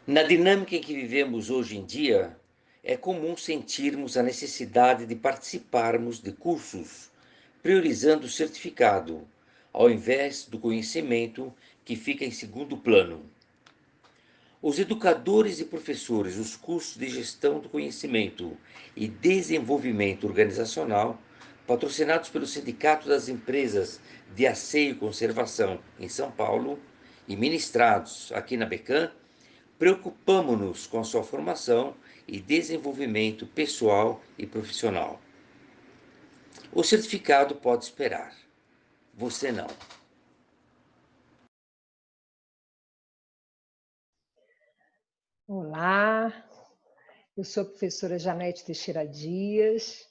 Na dinâmica em que vivemos hoje em dia, é comum sentirmos a necessidade de participarmos de cursos, priorizando o certificado, ao invés do conhecimento que fica em segundo plano. Os educadores e professores dos cursos de gestão do conhecimento e desenvolvimento organizacional, patrocinados pelo Sindicato das Empresas de Asseio e Conservação em São Paulo e ministrados aqui na Becam, preocupamo-nos com a sua formação e desenvolvimento pessoal e profissional. O certificado pode esperar, você não. Olá, eu sou a professora Janete Teixeira Dias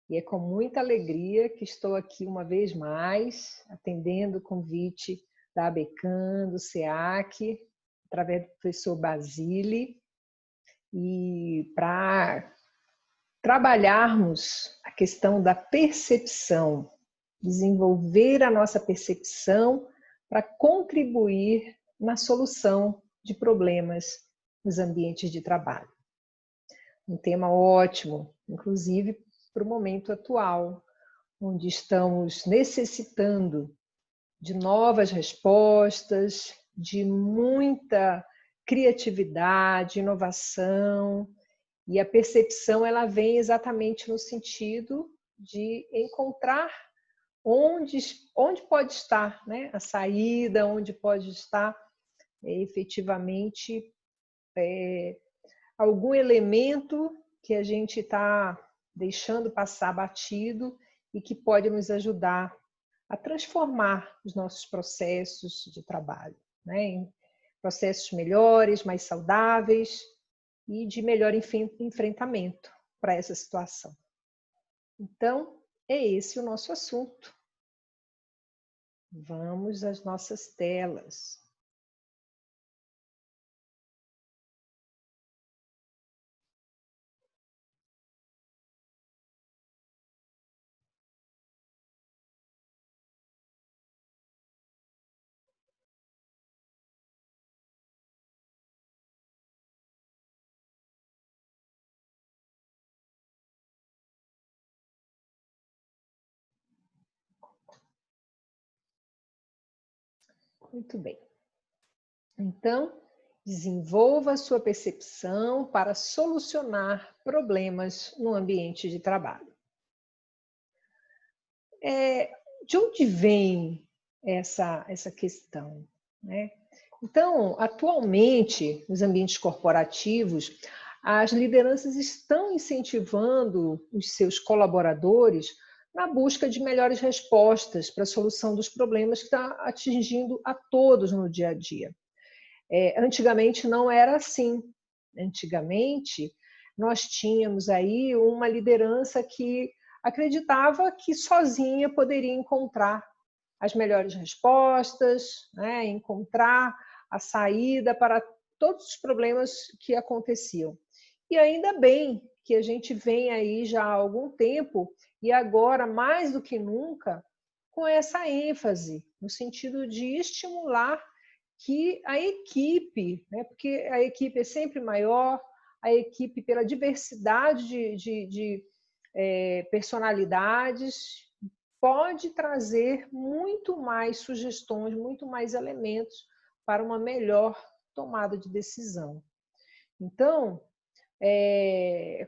e é com muita alegria que estou aqui uma vez mais, atendendo o convite da ABECAM, do SEAC, através do professor Basile, e para trabalharmos a questão da percepção, desenvolver a nossa percepção para contribuir na solução de problemas nos ambientes de trabalho. Um tema ótimo, inclusive para o momento atual, onde estamos necessitando de novas respostas, de muita criatividade, inovação, e a percepção ela vem exatamente no sentido de encontrar onde pode estar, né, a saída, onde pode estar efetivamente algum elemento que a gente está deixando passar batido e que pode nos ajudar a transformar os nossos processos de trabalho, né, em processos melhores, mais saudáveis e de melhor enfrentamento para essa situação. Então, é esse o nosso assunto. Vamos às nossas telas. Muito bem. Então, desenvolva a sua percepção para solucionar problemas no ambiente de trabalho. De onde vem essa questão, né? Então, atualmente, nos ambientes corporativos, as lideranças estão incentivando os seus colaboradores na busca de melhores respostas para a solução dos problemas que está atingindo a todos no dia a dia. Antigamente não era assim. Antigamente, nós tínhamos aí uma liderança que acreditava que sozinha poderia encontrar as melhores respostas, né? Encontrar a saída para todos os problemas que aconteciam. E ainda bem que a gente vem aí já há algum tempo, e agora mais do que nunca, com essa ênfase, no sentido de estimular que a equipe, né, porque a equipe é sempre maior, a equipe pela diversidade de personalidades, pode trazer muito mais sugestões, muito mais elementos para uma melhor tomada de decisão. Então,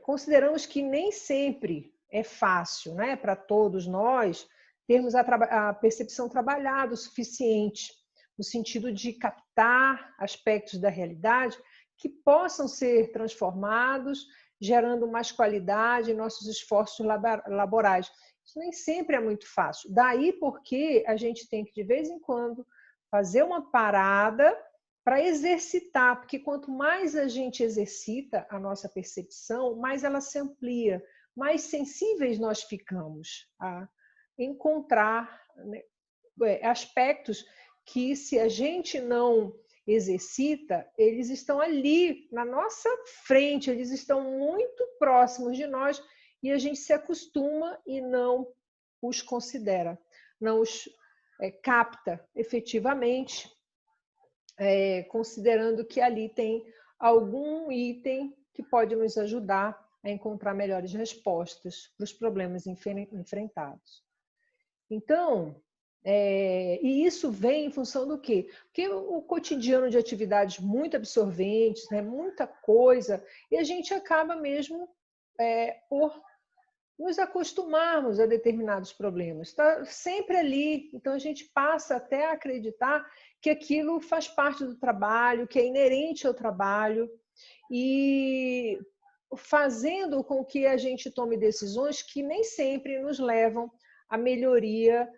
consideramos que nem sempre é fácil, né, para todos nós termos a percepção trabalhada o suficiente, no sentido de captar aspectos da realidade que possam ser transformados, gerando mais qualidade em nossos esforços laborais. Isso nem sempre é muito fácil. Daí porque a gente tem que, de vez em quando, fazer uma parada para exercitar, porque quanto mais a gente exercita a nossa percepção, mais ela se amplia, mais sensíveis nós ficamos a encontrar, né, aspectos que, se a gente não exercita, eles estão ali na nossa frente, eles estão muito próximos de nós e a gente se acostuma e não os considera, não os capta efetivamente, considerando que ali tem algum item que pode nos ajudar a encontrar melhores respostas para os problemas enfrentados. Então, e isso vem em função do quê? Porque o cotidiano de atividades muito absorventes, né, muita coisa, e a gente acaba mesmo por nos acostumarmos a determinados problemas. Está sempre ali, então a gente passa até a acreditar que aquilo faz parte do trabalho, que é inerente ao trabalho, e fazendo com que a gente tome decisões que nem sempre nos levam à melhoria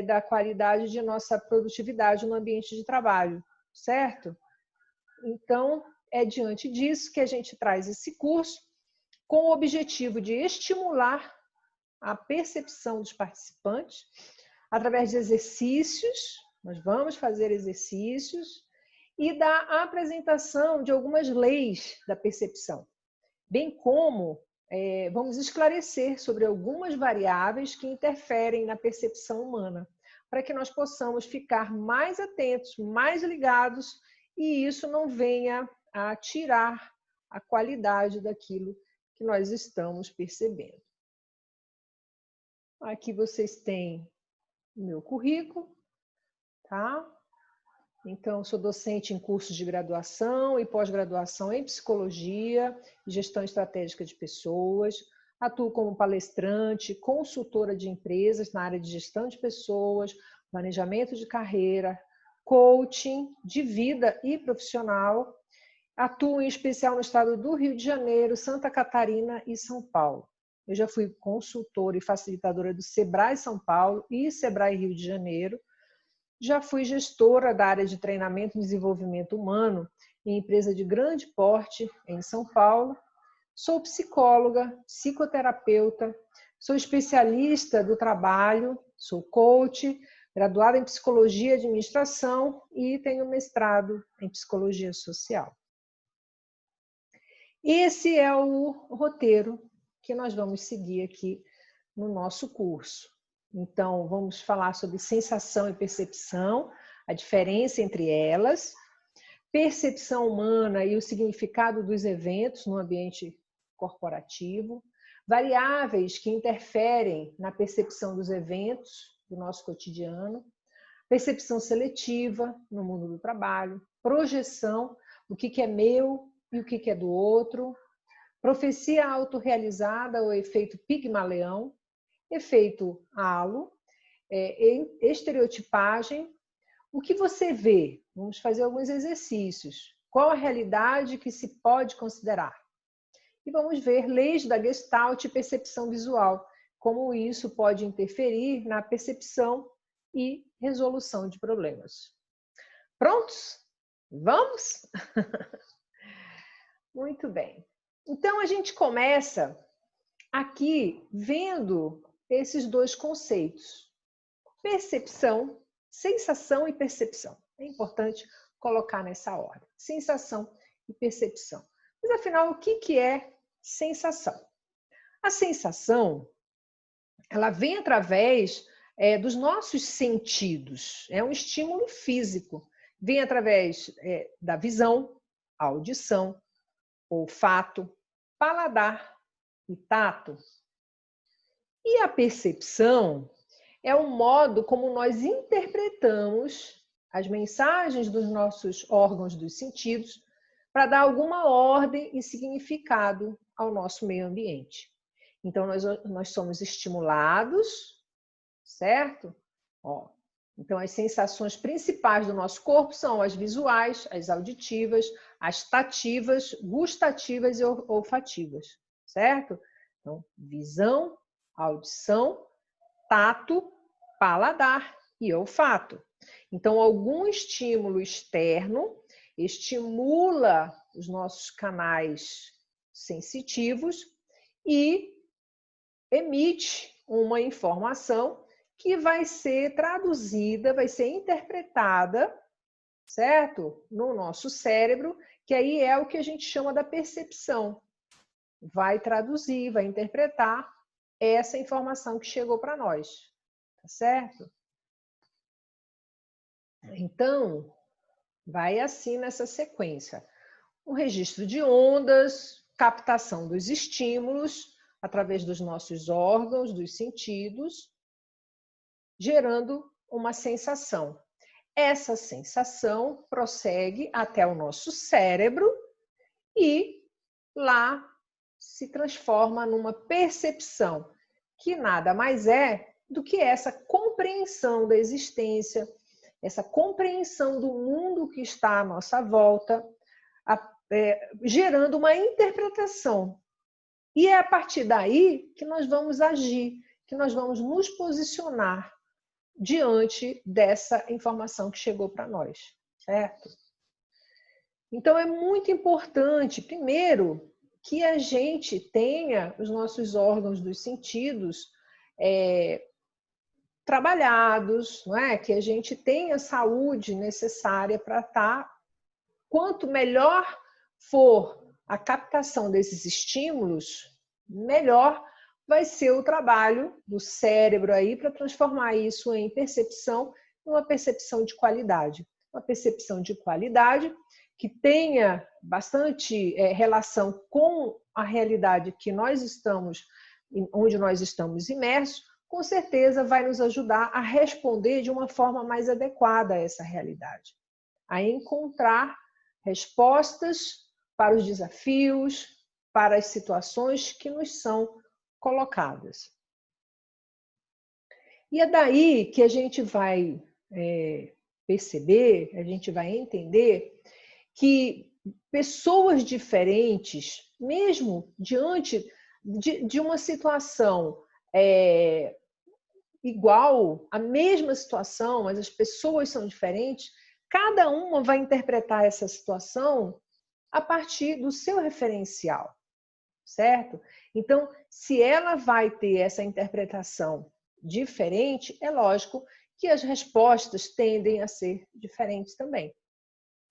da qualidade de nossa produtividade no ambiente de trabalho, certo? Então, é diante disso que a gente traz esse curso com o objetivo de estimular a percepção dos participantes através de exercícios, nós vamos fazer exercícios, e da apresentação de algumas leis da percepção, bem como vamos esclarecer sobre algumas variáveis que interferem na percepção humana, para que nós possamos ficar mais atentos, mais ligados, e isso não venha a tirar a qualidade daquilo que nós estamos percebendo. Aqui vocês têm o meu currículo, tá? Então, sou docente em cursos de graduação e pós-graduação em psicologia e gestão estratégica de pessoas. Atuo como palestrante, consultora de empresas na área de gestão de pessoas, planejamento de carreira, coaching de vida e profissional. Atuo em especial no estado do Rio de Janeiro, Santa Catarina e São Paulo. Eu já fui consultora e facilitadora do Sebrae São Paulo e Sebrae Rio de Janeiro. Já fui gestora da área de treinamento e desenvolvimento humano em empresa de grande porte em São Paulo. Sou psicóloga, psicoterapeuta, sou especialista do trabalho, sou coach, graduada em psicologia e administração e tenho mestrado em psicologia social. Esse é o roteiro que nós vamos seguir aqui no nosso curso. Então, vamos falar sobre sensação e percepção, a diferença entre elas, percepção humana e o significado dos eventos no ambiente corporativo, variáveis que interferem na percepção dos eventos do nosso cotidiano, percepção seletiva no mundo do trabalho, projeção, o que é meu e o que é do outro, profecia autorrealizada ou efeito Pigmaleão, efeito halo, estereotipagem. O que você vê? Vamos fazer alguns exercícios. Qual a realidade que se pode considerar? E vamos ver leis da Gestalt e percepção visual, como isso pode interferir na percepção e resolução de problemas. Prontos? Vamos? Muito bem. Então, a gente começa aqui vendo esses dois conceitos. Percepção, sensação e percepção. É importante colocar nessa ordem. Sensação e percepção. Mas, afinal, o que é sensação? A sensação, ela vem através dos nossos sentidos. É um estímulo físico. Vem através da visão, audição, olfato, paladar e tato. E a percepção é o modo como nós interpretamos as mensagens dos nossos órgãos dos sentidos para dar alguma ordem e significado ao nosso meio ambiente. Então, nós somos estimulados, certo? Então, as sensações principais do nosso corpo são as visuais, as auditivas, as tativas, gustativas e olfativas, certo? Então, visão, audição, tato, paladar e olfato. Então, algum estímulo externo estimula os nossos canais sensitivos e emite uma informação que vai ser traduzida, vai ser interpretada, certo? No nosso cérebro, que aí é o que a gente chama da percepção. Vai traduzir, vai interpretar essa informação que chegou para nós, tá certo? Então, vai assim nessa sequência. um registro de ondas, captação dos estímulos através dos nossos órgãos, dos sentidos, gerando uma sensação. Essa sensação prossegue até o nosso cérebro e lá se transforma numa percepção, que nada mais é do que essa compreensão da existência, essa compreensão do mundo que está à nossa volta, gerando uma interpretação. E é a partir daí que nós vamos agir, que nós vamos nos posicionar diante dessa informação que chegou para nós, certo? Então é muito importante, primeiro, que a gente tenha os nossos órgãos dos sentidos trabalhados, não é? Que a gente tenha a saúde necessária para estar. Quanto melhor for a captação desses estímulos, melhor vai ser o trabalho do cérebro aí para transformar isso em percepção, uma percepção de qualidade. Uma percepção de qualidade que tenha bastante relação com a realidade que nós estamos, onde nós estamos imersos, com certeza vai nos ajudar a responder de uma forma mais adequada a essa realidade, a encontrar respostas para os desafios, para as situações que nos são colocadas. E é daí que a gente vai perceber, a gente vai entender que pessoas diferentes, mesmo diante de uma situação igual, a mesma situação, mas as pessoas são diferentes, cada uma vai interpretar essa situação a partir do seu referencial, certo? Então, se ela vai ter essa interpretação diferente, é lógico que as respostas tendem a ser diferentes também.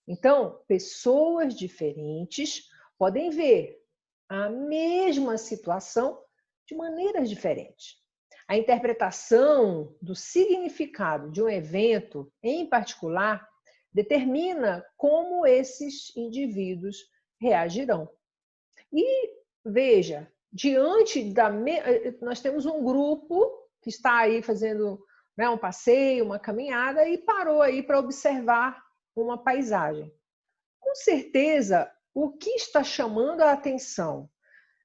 Então, pessoas diferentes podem ver a mesma situação de maneiras diferentes. A interpretação do significado de um evento em particular determina como esses indivíduos reagirão. E veja, diante da... Nós temos um grupo que está aí fazendo, né, um passeio, uma caminhada e parou aí para observar uma paisagem. Com certeza, o que está chamando a atenção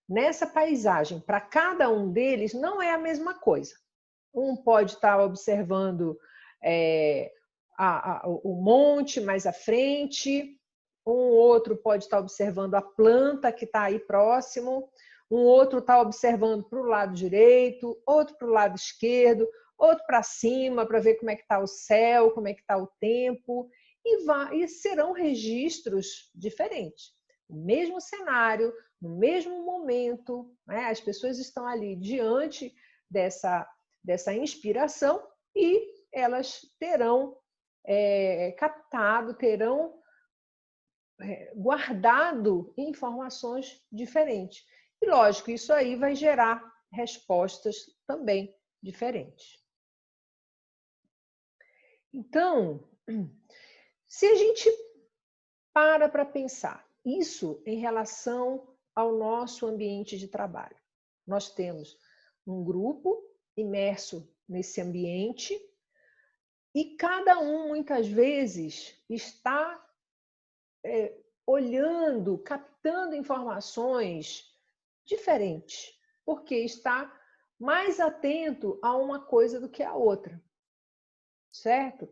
nessa paisagem para cada um deles não é a mesma coisa. Um pode estar observando o monte mais à frente, um outro pode estar observando a planta que está aí próximo, um outro está observando para o lado direito, outro para o lado esquerdo, outro para cima para ver como é que está o céu, como é que está o tempo, e serão registros diferentes. O mesmo cenário, no mesmo momento, né? As pessoas estão ali diante dessa inspiração e elas terão captado, terão guardado informações diferentes. E, lógico, isso aí vai gerar respostas também diferentes. Então, se a gente para pensar isso em relação ao nosso ambiente de trabalho, nós temos um grupo imerso nesse ambiente e cada um, muitas vezes, está olhando, captando informações diferentes, porque está mais atento a uma coisa do que a outra, certo?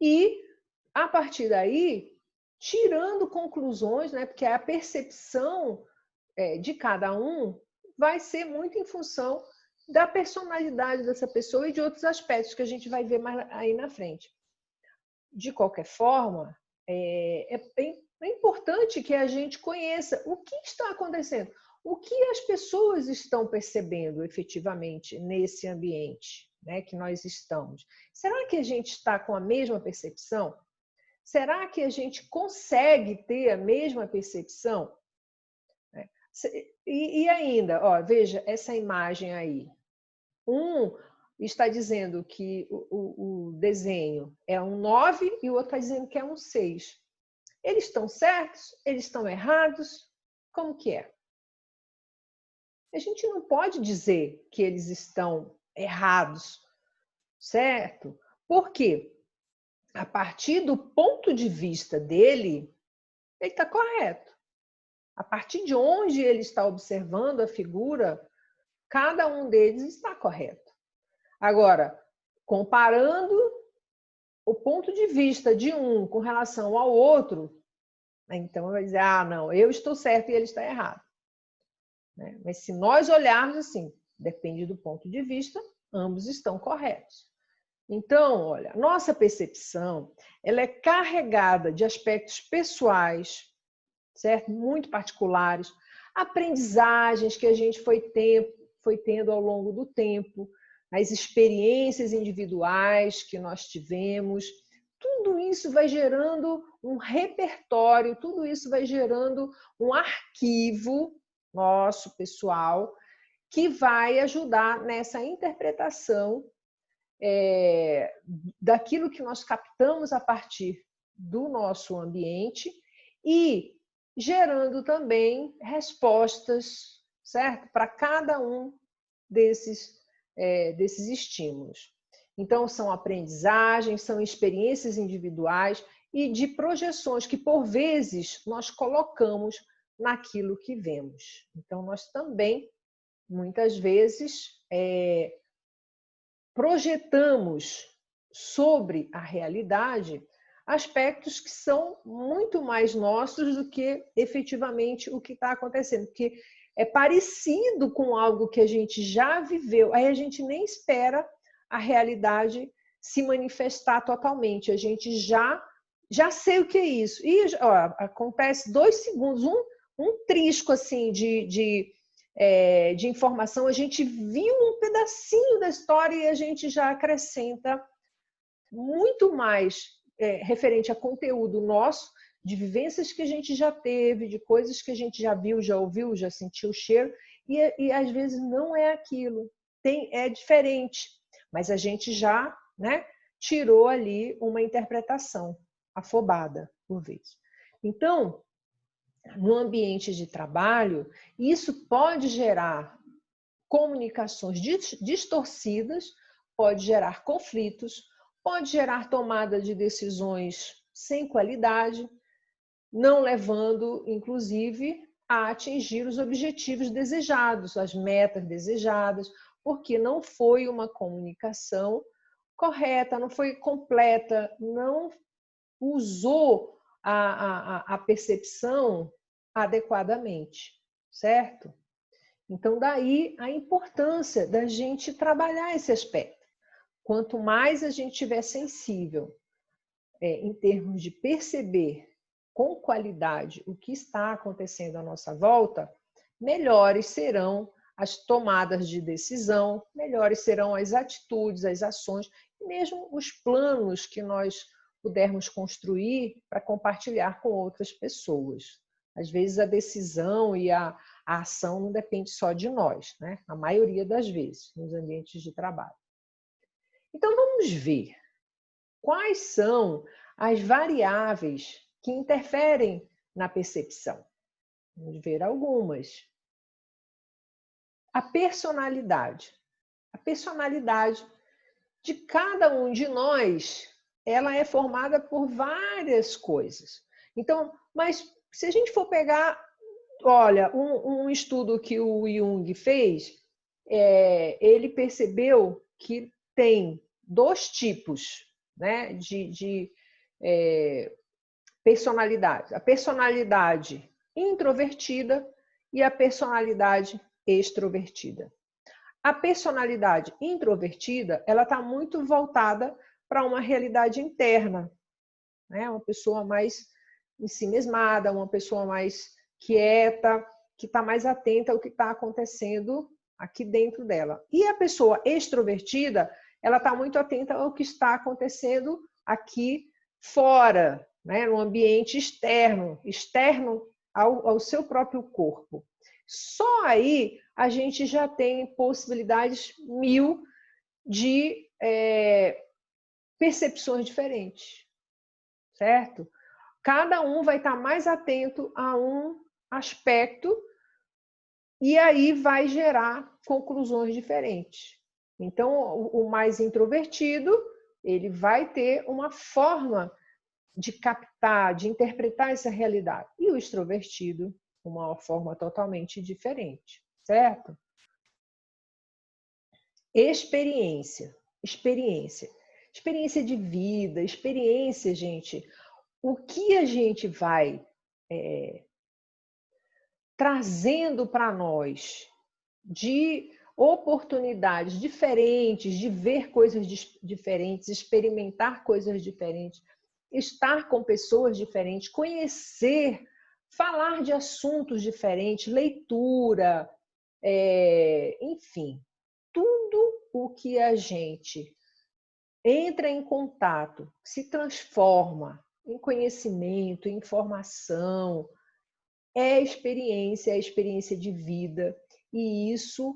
E, a partir daí, tirando conclusões, né, porque a percepção de cada um vai ser muito em função da personalidade dessa pessoa e de outros aspectos que a gente vai ver mais aí na frente. De qualquer forma, é importante que a gente conheça o que está acontecendo, o que as pessoas estão percebendo efetivamente nesse ambiente, né, que nós estamos. Será que a gente está com a mesma percepção? Será que a gente consegue ter a mesma percepção? E ainda, ó, veja essa imagem aí. Um está dizendo que o desenho é um 9 e o outro está dizendo que é um 6. Eles estão certos? Eles estão errados? Como que é? A gente não pode dizer que eles estão errados, certo? Porque a partir do ponto de vista dele, ele está correto. A partir de onde ele está observando a figura, cada um deles está correto. Agora, comparando o ponto de vista de um com relação ao outro, então vai dizer, ah, não, eu estou certo e ele está errado. Mas se nós olharmos assim, depende do ponto de vista, ambos estão corretos. Então, olha, nossa percepção, ela é carregada de aspectos pessoais, certo? Muito particulares, aprendizagens que a gente foi tendo ao longo do tempo, as experiências individuais que nós tivemos, tudo isso vai gerando um repertório, tudo isso vai gerando um arquivo nosso, pessoal, que vai ajudar nessa interpretação daquilo que nós captamos a partir do nosso ambiente e gerando também respostas, certo? Para cada um desses estímulos. Então, são aprendizagens, são experiências individuais e de projeções que, por vezes, nós colocamos naquilo que vemos. Então, nós também, muitas vezes, projetamos sobre a realidade aspectos que são muito mais nossos do que efetivamente o que está acontecendo, porque é parecido com algo que a gente já viveu, aí a gente nem espera a realidade se manifestar totalmente, a gente já sei o que é isso. E ó, acontece 2 segundos, um trisco assim de informação, a gente viu um pedacinho da história e a gente já acrescenta muito mais referente a conteúdo nosso, de vivências que a gente já teve, de coisas que a gente já viu, já ouviu, já sentiu o cheiro, e às vezes não é aquilo, é diferente, mas a gente já tirou ali uma interpretação afobada, por vezes. Então, no ambiente de trabalho, isso pode gerar comunicações distorcidas, pode gerar conflitos, pode gerar tomada de decisões sem qualidade, não levando, inclusive, a atingir os objetivos desejados, as metas desejadas, porque não foi uma comunicação correta, não foi completa, não usou a percepção adequadamente, certo? Então, daí a importância da gente trabalhar esse aspecto. Quanto mais a gente estiver sensível em termos de perceber com qualidade o que está acontecendo à nossa volta, melhores serão as tomadas de decisão, melhores serão as atitudes, as ações, e mesmo os planos que nós pudermos construir para compartilhar com outras pessoas. Às vezes a decisão e a ação não depende só de nós, né? A maioria das vezes, nos ambientes de trabalho. Então, vamos ver quais são as variáveis que interferem na percepção. Vamos ver algumas. A personalidade. A personalidade de cada um de nós, ela é formada por várias coisas. Então, mas se a gente for pegar, olha, um estudo que o Jung fez, ele percebeu que tem 2 tipos, né, de personalidade. A personalidade introvertida e a personalidade extrovertida. A personalidade introvertida, ela está muito voltada para uma realidade interna, né? Uma pessoa mais ensimesmada, uma pessoa mais quieta, que está mais atenta ao que está acontecendo aqui dentro dela. E a pessoa extrovertida, ela está muito atenta ao que está acontecendo aqui fora, né? No ambiente externo ao seu próprio corpo. Só aí a gente já tem possibilidades 1000 de percepções diferentes, certo? cada um vai estar mais atento a um aspecto e aí vai gerar conclusões diferentes. Então, o mais introvertido, ele vai ter uma forma de captar, de interpretar essa realidade. E o extrovertido, uma forma totalmente diferente, certo? Experiência. Experiência de vida, experiência, gente. O que a gente vai trazendo para nós de oportunidades diferentes, de ver coisas diferentes, experimentar coisas diferentes, estar com pessoas diferentes, conhecer, falar de assuntos diferentes, leitura, enfim, tudo o que a gente entra em contato, se transforma em conhecimento, em informação, é experiência de vida, e isso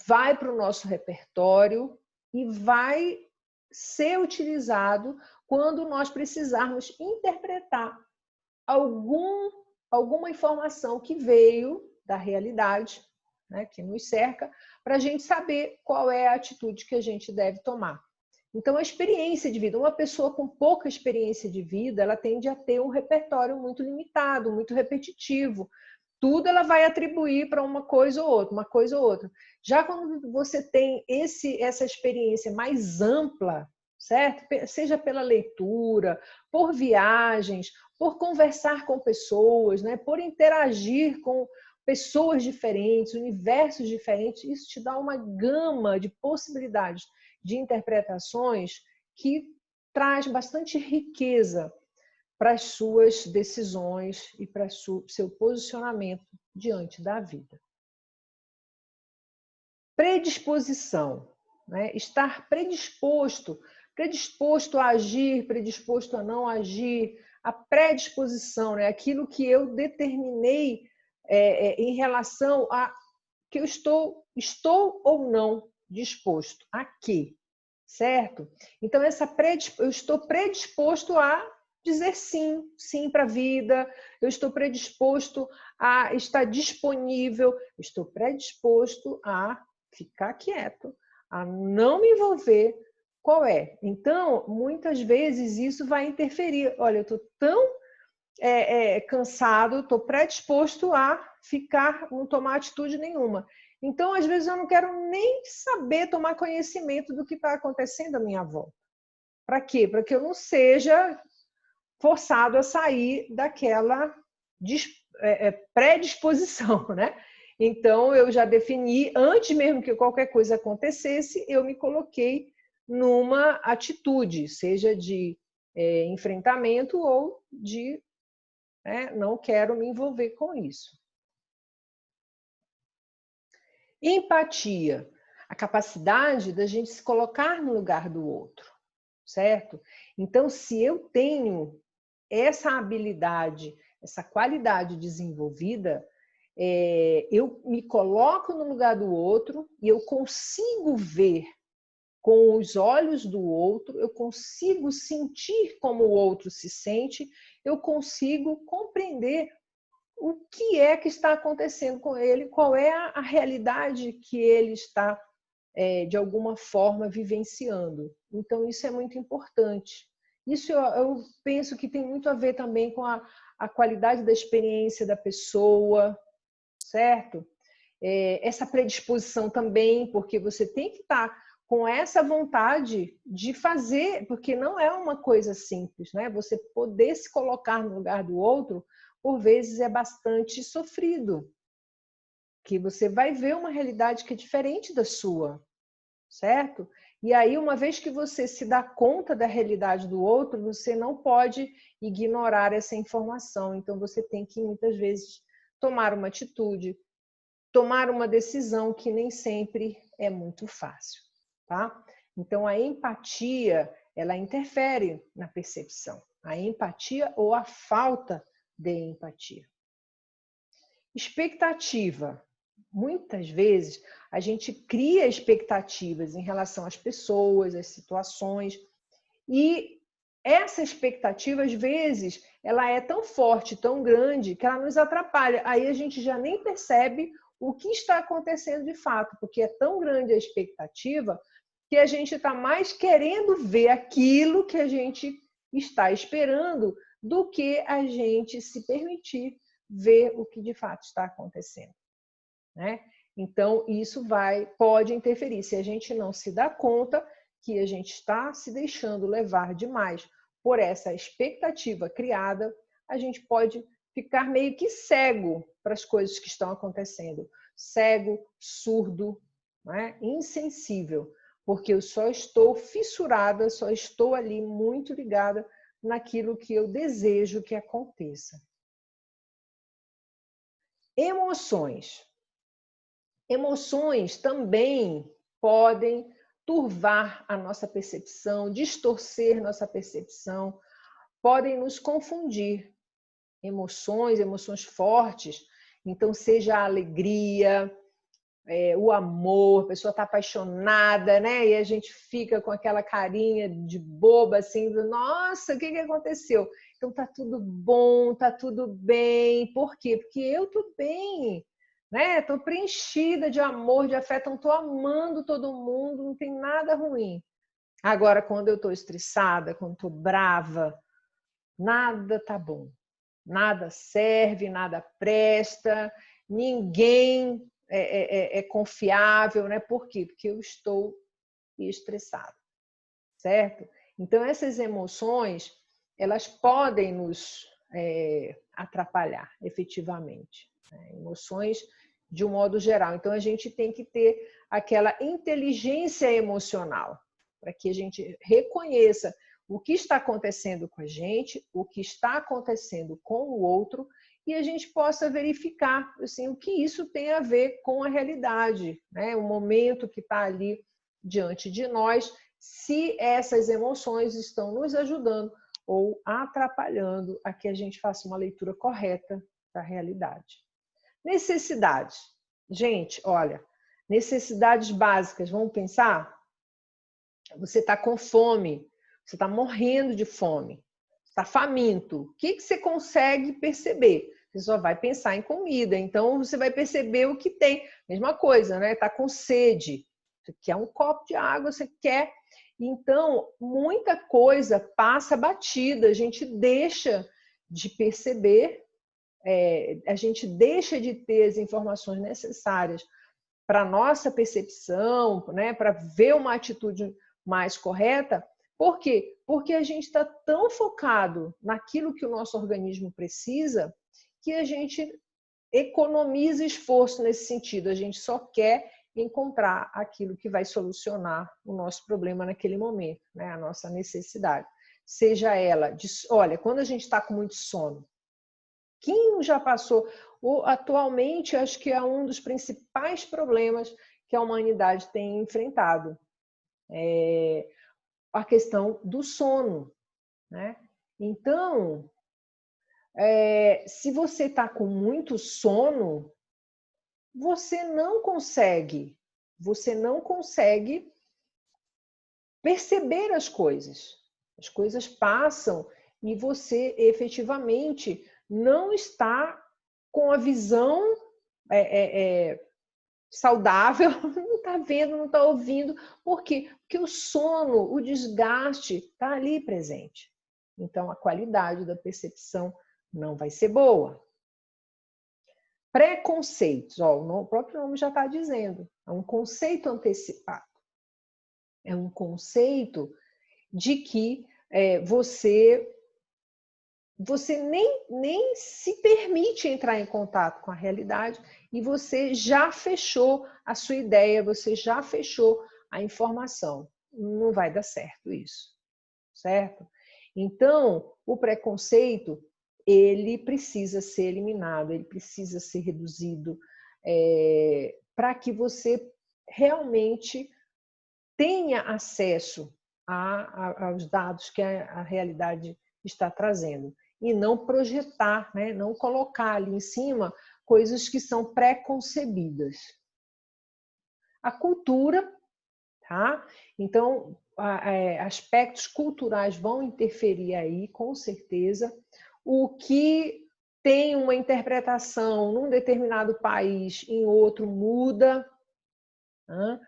vai para o nosso repertório e vai ser utilizado quando nós precisarmos interpretar alguma informação que veio da realidade, né, que nos cerca, para a gente saber qual é a atitude que a gente deve tomar. Então, a experiência de vida, uma pessoa com pouca experiência de vida, ela tende a ter um repertório muito limitado, muito repetitivo. Tudo ela vai atribuir para uma coisa ou outra, uma coisa ou outra. Já quando você tem essa experiência mais ampla, certo? Seja pela leitura, por viagens, por conversar com pessoas, né? Por interagir com pessoas diferentes, universos diferentes, isso te dá uma gama de possibilidades de interpretações que traz bastante riqueza para as suas decisões e para o seu posicionamento diante da vida. Predisposição, né? Estar predisposto a agir, predisposto a não agir, a predisposição, né? Aquilo que eu determinei em relação a que eu estou ou não disposto a quê, certo? Então, eu estou predisposto a dizer sim, sim para a vida, eu estou predisposto a estar disponível, eu estou predisposto a ficar quieto, a não me envolver. Qual é? Então, muitas vezes isso vai interferir. Olha, eu estou tão cansado, estou predisposto a ficar, não tomar atitude nenhuma. Então, às vezes, eu não quero nem saber tomar conhecimento do que está acontecendo à minha volta. Para quê? Para que eu não seja forçado a sair daquela predisposição, né? Então, eu já defini, antes mesmo que qualquer coisa acontecesse, eu me coloquei numa atitude, seja de enfrentamento ou de não quero me envolver com isso. Empatia, a capacidade da gente se colocar no lugar do outro, certo? Então, se eu tenho essa habilidade, essa qualidade desenvolvida, eu me coloco no lugar do outro e eu consigo ver com os olhos do outro, eu consigo sentir como o outro se sente, eu consigo compreender o que é que está acontecendo com ele, qual é a realidade que ele está, de alguma forma, vivenciando. Então, isso é muito importante. Isso eu penso que tem muito a ver também com a qualidade da experiência da pessoa, certo? Essa predisposição também, porque você tem que estar com essa vontade de fazer, porque não é uma coisa simples, né? Você poder se colocar no lugar do outro, por vezes é bastante sofrido, que você vai ver uma realidade que é diferente da sua, certo? E aí, uma vez que você se dá conta da realidade do outro, você não pode ignorar essa informação. Então, você tem que, muitas vezes, tomar uma atitude, tomar uma decisão que nem sempre é muito fácil, tá? Então, a empatia, ela interfere na percepção. A empatia ou a falta de empatia. Expectativa. Muitas vezes, a gente cria expectativas em relação às pessoas, às situações, e essa expectativa, às vezes, ela é tão forte, tão grande, que ela nos atrapalha. Aí a gente já nem percebe o que está acontecendo de fato, porque é tão grande a expectativa que a gente está mais querendo ver aquilo que a gente está esperando do que a gente se permitir ver o que de fato está acontecendo, né? Então, isso pode interferir. Se a gente não se dá conta que a gente está se deixando levar demais por essa expectativa criada, a gente pode ficar meio que cego para as coisas que estão acontecendo. Cego, surdo, né? Insensível, porque eu só estou fissurada, só estou ali muito ligada naquilo que eu desejo que aconteça. Emoções. Emoções também podem turvar a nossa percepção, distorcer nossa percepção, podem nos confundir. Emoções fortes, então seja a alegria, o amor, a pessoa está apaixonada, né? E a gente fica com aquela carinha de boba, assim, nossa, o que aconteceu? Então tá tudo bom, tá tudo bem. Por quê? Porque eu tô bem, né? Tô preenchida de amor, de afeto, não tô amando todo mundo, não tem nada ruim. Agora, quando eu tô estressada, quando tô brava, nada tá bom. Nada serve, nada presta, ninguém é confiável, né? Por quê? Porque eu estou estressada, certo? Então, essas emoções, elas podem nos atrapalhar, efetivamente. Né? Emoções de um modo geral. Então, a gente tem que ter aquela inteligência emocional, para que a gente reconheça o que está acontecendo com a gente, o que está acontecendo com o outro, e a gente possa verificar assim, o que isso tem a ver com a realidade, né? O momento que está ali diante de nós, se essas emoções estão nos ajudando ou atrapalhando a que a gente faça uma leitura correta da realidade. Necessidades. Gente, olha, necessidades básicas, vamos pensar? Você está com fome, você está morrendo de fome, está faminto. O que você consegue perceber? Você só vai pensar em comida, então você vai perceber o que tem. Mesma coisa, né? Está com sede, você quer um copo de água, você quer. Então, muita coisa passa batida, a gente deixa de perceber, a gente deixa de ter as informações necessárias para a nossa percepção, né? Para ver uma atitude mais correta. Por quê? Porque a gente está tão focado naquilo que o nosso organismo precisa que a gente economiza esforço nesse sentido. A gente só quer encontrar aquilo que vai solucionar o nosso problema naquele momento, né? A nossa necessidade. Seja ela de, olha, quando a gente está com muito sono, quem já passou? Atualmente, acho que é um dos principais problemas que a humanidade tem enfrentado. A questão do sono, né? Então, se você está com muito sono, você não consegue perceber as coisas. As coisas passam e você efetivamente não está com a visão saudável, não está vendo, não está ouvindo. Por quê? Porque o sono, o desgaste está ali presente. Então, a qualidade da percepção não vai ser boa. Preconceitos, ó, o próprio nome já está dizendo, é um conceito antecipado. É um conceito de que você nem se permite entrar em contato com a realidade e você já fechou a sua ideia, você já fechou a informação. Não vai dar certo isso, certo? Então, o preconceito, ele precisa ser eliminado, ele precisa ser reduzido para que você realmente tenha acesso aos dados que a realidade está trazendo e não projetar, né? Não colocar ali em cima coisas que são pré-concebidas. A cultura, tá? Então, aspectos culturais vão interferir aí, com certeza. O que tem uma interpretação num determinado país, em outro muda. Né?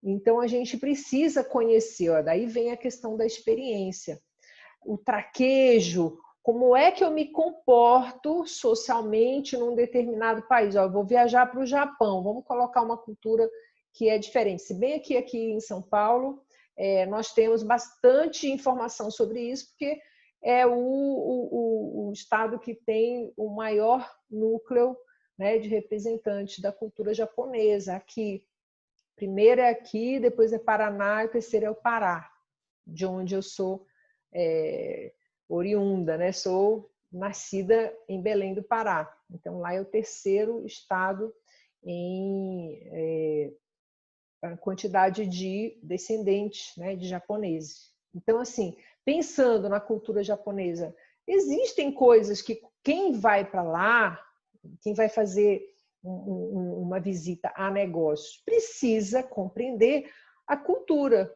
Então, a gente precisa conhecer, ó, daí vem a questão da experiência. O traquejo, como é que eu me comporto socialmente num determinado país? Ó, eu vou viajar para o Japão, vamos colocar uma cultura que é diferente. Se bem aqui em São Paulo, nós temos bastante informação sobre isso, porque é o estado que tem o maior núcleo, né, de representantes da cultura japonesa. Aqui, primeiro é aqui, depois é Paraná e o terceiro é o Pará, de onde eu sou oriunda, né? Sou nascida em Belém do Pará. Então, lá é o terceiro estado em quantidade de descendentes, né, de japoneses. Então, assim, pensando na cultura japonesa, existem coisas que quem vai para lá, quem vai fazer uma visita a negócios, precisa compreender a cultura,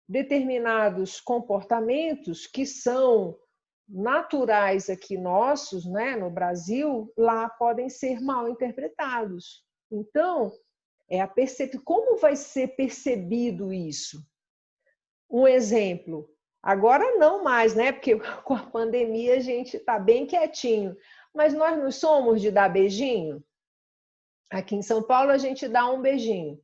determinados comportamentos que são naturais aqui nossos, né, no Brasil, lá podem ser mal interpretados. Então, como vai ser percebido isso? Um exemplo, agora não mais, né? Porque com a pandemia a gente está bem quietinho, mas nós não somos de dar beijinho? Aqui em São Paulo a gente dá um beijinho.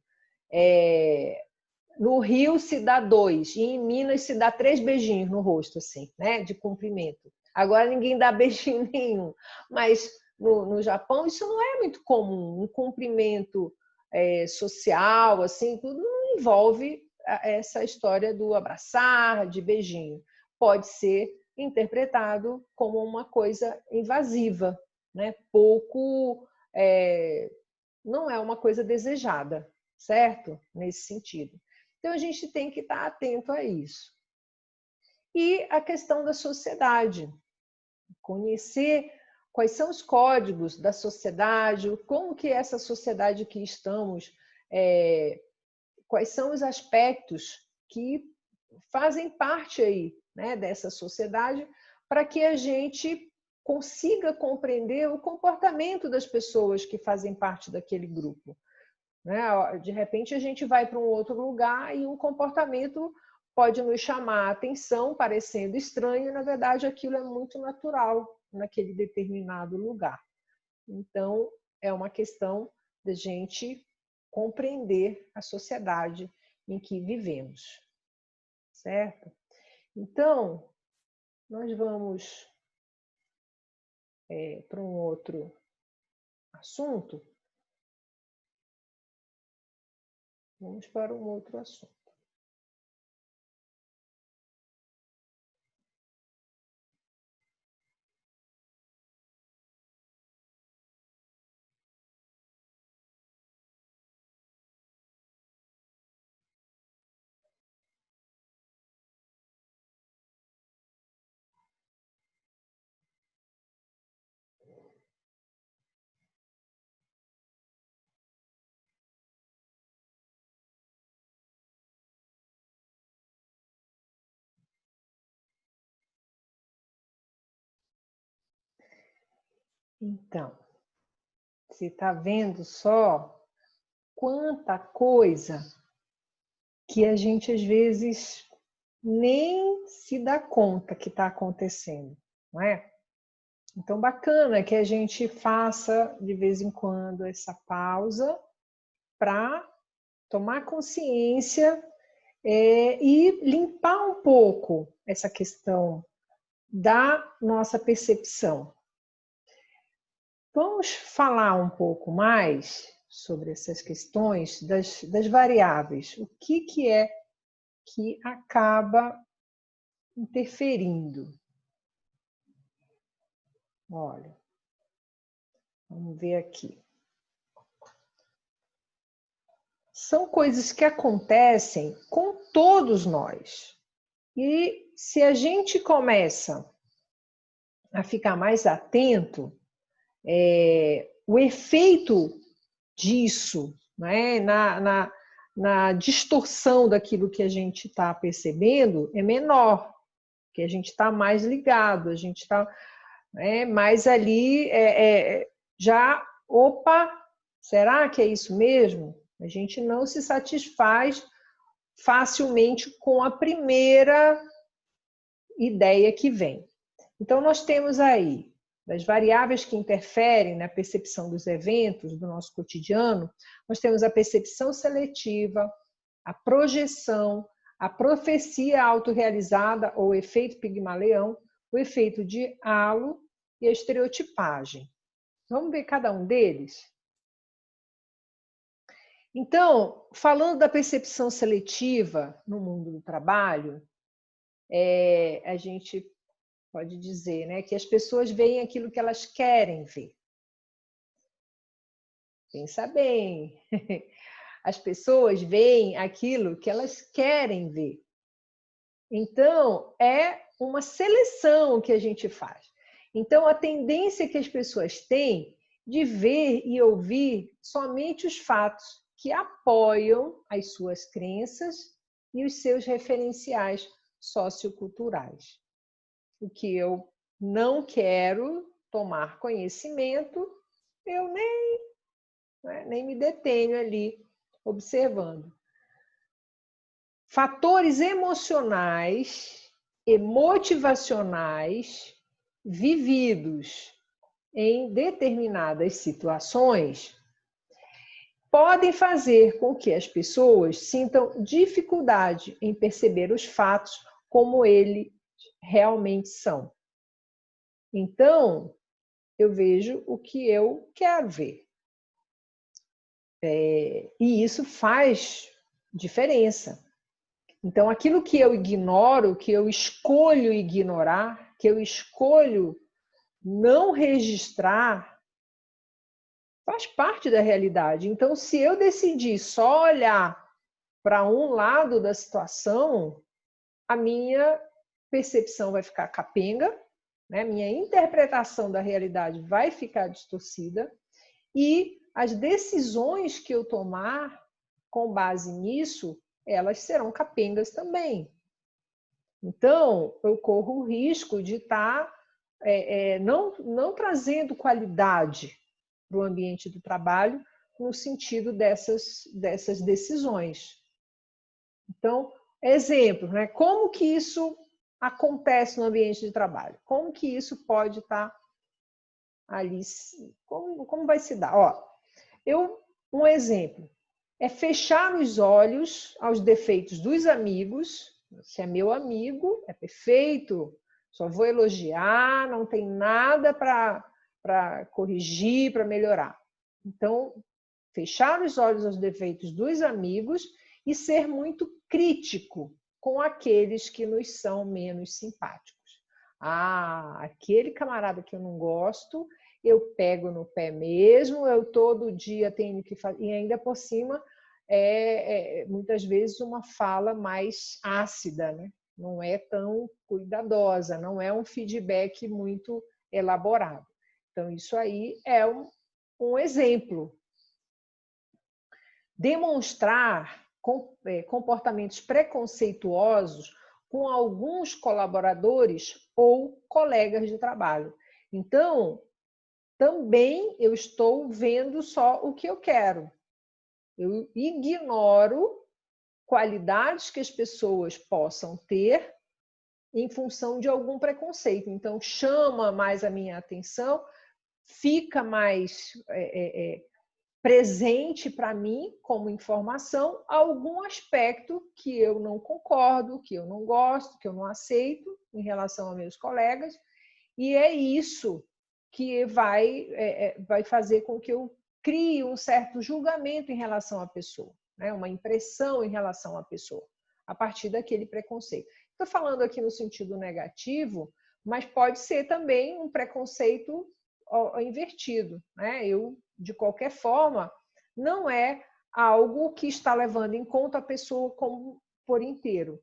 No Rio se dá 2, e em Minas se dá 3 beijinhos no rosto, assim, né? De cumprimento. Agora ninguém dá beijinho nenhum, mas no Japão isso não é muito comum. Um cumprimento social, assim, tudo não envolve essa história do abraçar, de beijinho. Pode ser interpretado como uma coisa invasiva, né? Não é uma coisa desejada, certo? Nesse sentido. Então, a gente tem que estar atento a isso. E a questão da sociedade. Conhecer quais são os códigos da sociedade, como que essa sociedade que estamos, quais são os aspectos que fazem parte aí, né, dessa sociedade, para que a gente consiga compreender o comportamento das pessoas que fazem parte daquele grupo. De repente, a gente vai para um outro lugar e um comportamento pode nos chamar a atenção, parecendo estranho, e, na verdade, aquilo é muito natural naquele determinado lugar. Então, é uma questão de gente compreender a sociedade em que vivemos, certo? Então, nós vamos para um outro assunto. Vamos para um outro assunto. Então, você está vendo só quanta coisa que a gente às vezes nem se dá conta que está acontecendo, não é? Então, bacana que a gente faça de vez em quando essa pausa para tomar consciência e limpar um pouco essa questão da nossa percepção. Vamos falar um pouco mais sobre essas questões das variáveis. O que é que acaba interferindo? Olha, vamos ver aqui. São coisas que acontecem com todos nós. E se a gente começa a ficar mais atento, o efeito disso, né, na distorção daquilo que a gente está percebendo é menor, que a gente está mais ligado, a gente está mais ali, já, opa, será que é isso mesmo? A gente não se satisfaz facilmente com a primeira ideia que vem. Então, nós temos aí, das variáveis que interferem na percepção dos eventos do nosso cotidiano, nós temos a percepção seletiva, a projeção, a profecia autorrealizada ou efeito Pigmaleão, o efeito de halo e a estereotipagem. Vamos ver cada um deles? Então, falando da percepção seletiva no mundo do trabalho, a gente pode dizer, né, que as pessoas veem aquilo que elas querem ver. Pensa bem. As pessoas veem aquilo que elas querem ver. Então, é uma seleção que a gente faz. Então, a tendência que as pessoas têm de ver e ouvir somente os fatos que apoiam as suas crenças e os seus referenciais socioculturais. O que eu não quero tomar conhecimento, eu nem me detenho ali observando. Fatores emocionais e motivacionais vividos em determinadas situações podem fazer com que as pessoas sintam dificuldade em perceber os fatos como eles realmente são. Então, eu vejo o que eu quero ver. E isso faz diferença. Então, aquilo que eu ignoro, que eu escolho ignorar, que eu escolho não registrar, faz parte da realidade. Então, se eu decidir só olhar para um lado da situação, a minha percepção vai ficar capenga, né? Minha interpretação da realidade vai ficar distorcida e as decisões que eu tomar com base nisso, elas serão capengas também. Então, eu corro o risco de estar não trazendo qualidade para o ambiente do trabalho no sentido dessas decisões. Então, exemplo, né? Como que isso acontece no ambiente de trabalho? Como que isso pode estar ali? Como vai se dar? Um exemplo é fechar os olhos aos defeitos dos amigos. Se é meu amigo, é perfeito, só vou elogiar, não tem nada para corrigir, para melhorar. Então, fechar os olhos aos defeitos dos amigos e ser muito crítico com aqueles que nos são menos simpáticos. Aquele camarada que eu não gosto, eu pego no pé mesmo, eu todo dia tenho que fazer, e ainda por cima, muitas vezes uma fala mais ácida, né? Não é tão cuidadosa, não é um feedback muito elaborado. Então, isso aí é um exemplo. Demonstrar comportamentos preconceituosos com alguns colaboradores ou colegas de trabalho. Então, também eu estou vendo só o que eu quero. Eu ignoro qualidades que as pessoas possam ter em função de algum preconceito. Então, chama mais a minha atenção, fica mais presente para mim como informação algum aspecto que eu não concordo, que eu não gosto, que eu não aceito em relação a meus colegas, e é isso que vai fazer com que eu crie um certo julgamento em relação à pessoa, né? Uma impressão em relação à pessoa, a partir daquele preconceito. Estou falando aqui no sentido negativo, mas pode ser também um preconceito invertido, né? De qualquer forma, não é algo que está levando em conta a pessoa como por inteiro,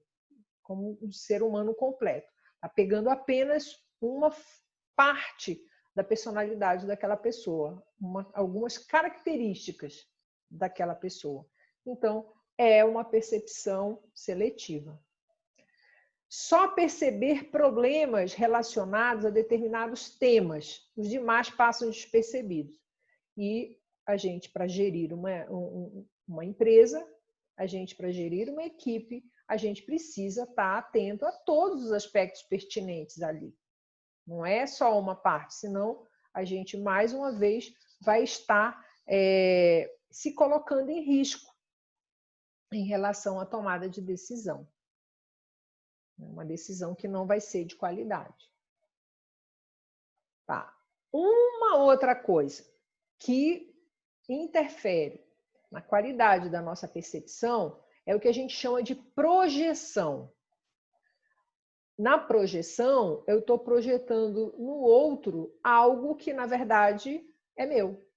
como um ser humano completo. Está pegando apenas uma parte da personalidade daquela pessoa, algumas características daquela pessoa. Então, é uma percepção seletiva. Só perceber problemas relacionados a determinados temas, os demais passam despercebidos. E a gente, para gerir uma empresa, a gente, para gerir uma equipe, a gente precisa estar atento a todos os aspectos pertinentes ali. Não é só uma parte, senão a gente, mais uma vez, vai estar se colocando em risco em relação à tomada de decisão. Uma decisão que não vai ser de qualidade. Tá. Uma outra coisa que interfere na qualidade da nossa percepção é o que a gente chama de projeção. Na projeção, eu estou projetando no outro algo que, na verdade, é meu.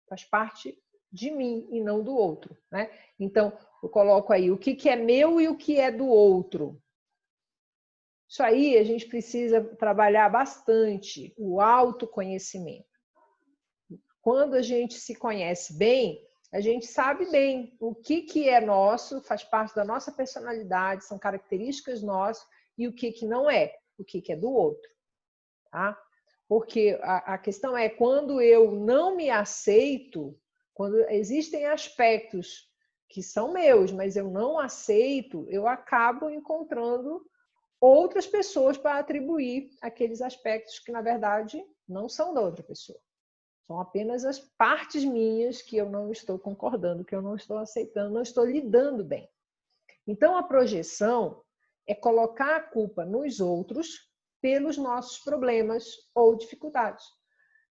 Faz parte de mim e não do outro, né? Então, eu coloco aí o que é meu e o que é do outro. Isso aí a gente precisa trabalhar bastante, o autoconhecimento. Quando a gente se conhece bem, a gente sabe bem o que é nosso, faz parte da nossa personalidade, são características nossas, e o que não é, o que é do outro. Tá? Porque a questão é, quando eu não me aceito, quando existem aspectos que são meus, mas eu não aceito, eu acabo encontrando outras pessoas para atribuir aqueles aspectos que, na verdade, não são da outra pessoa. São apenas as partes minhas que eu não estou concordando, que eu não estou aceitando, não estou lidando bem. Então, a projeção é colocar a culpa nos outros pelos nossos problemas ou dificuldades.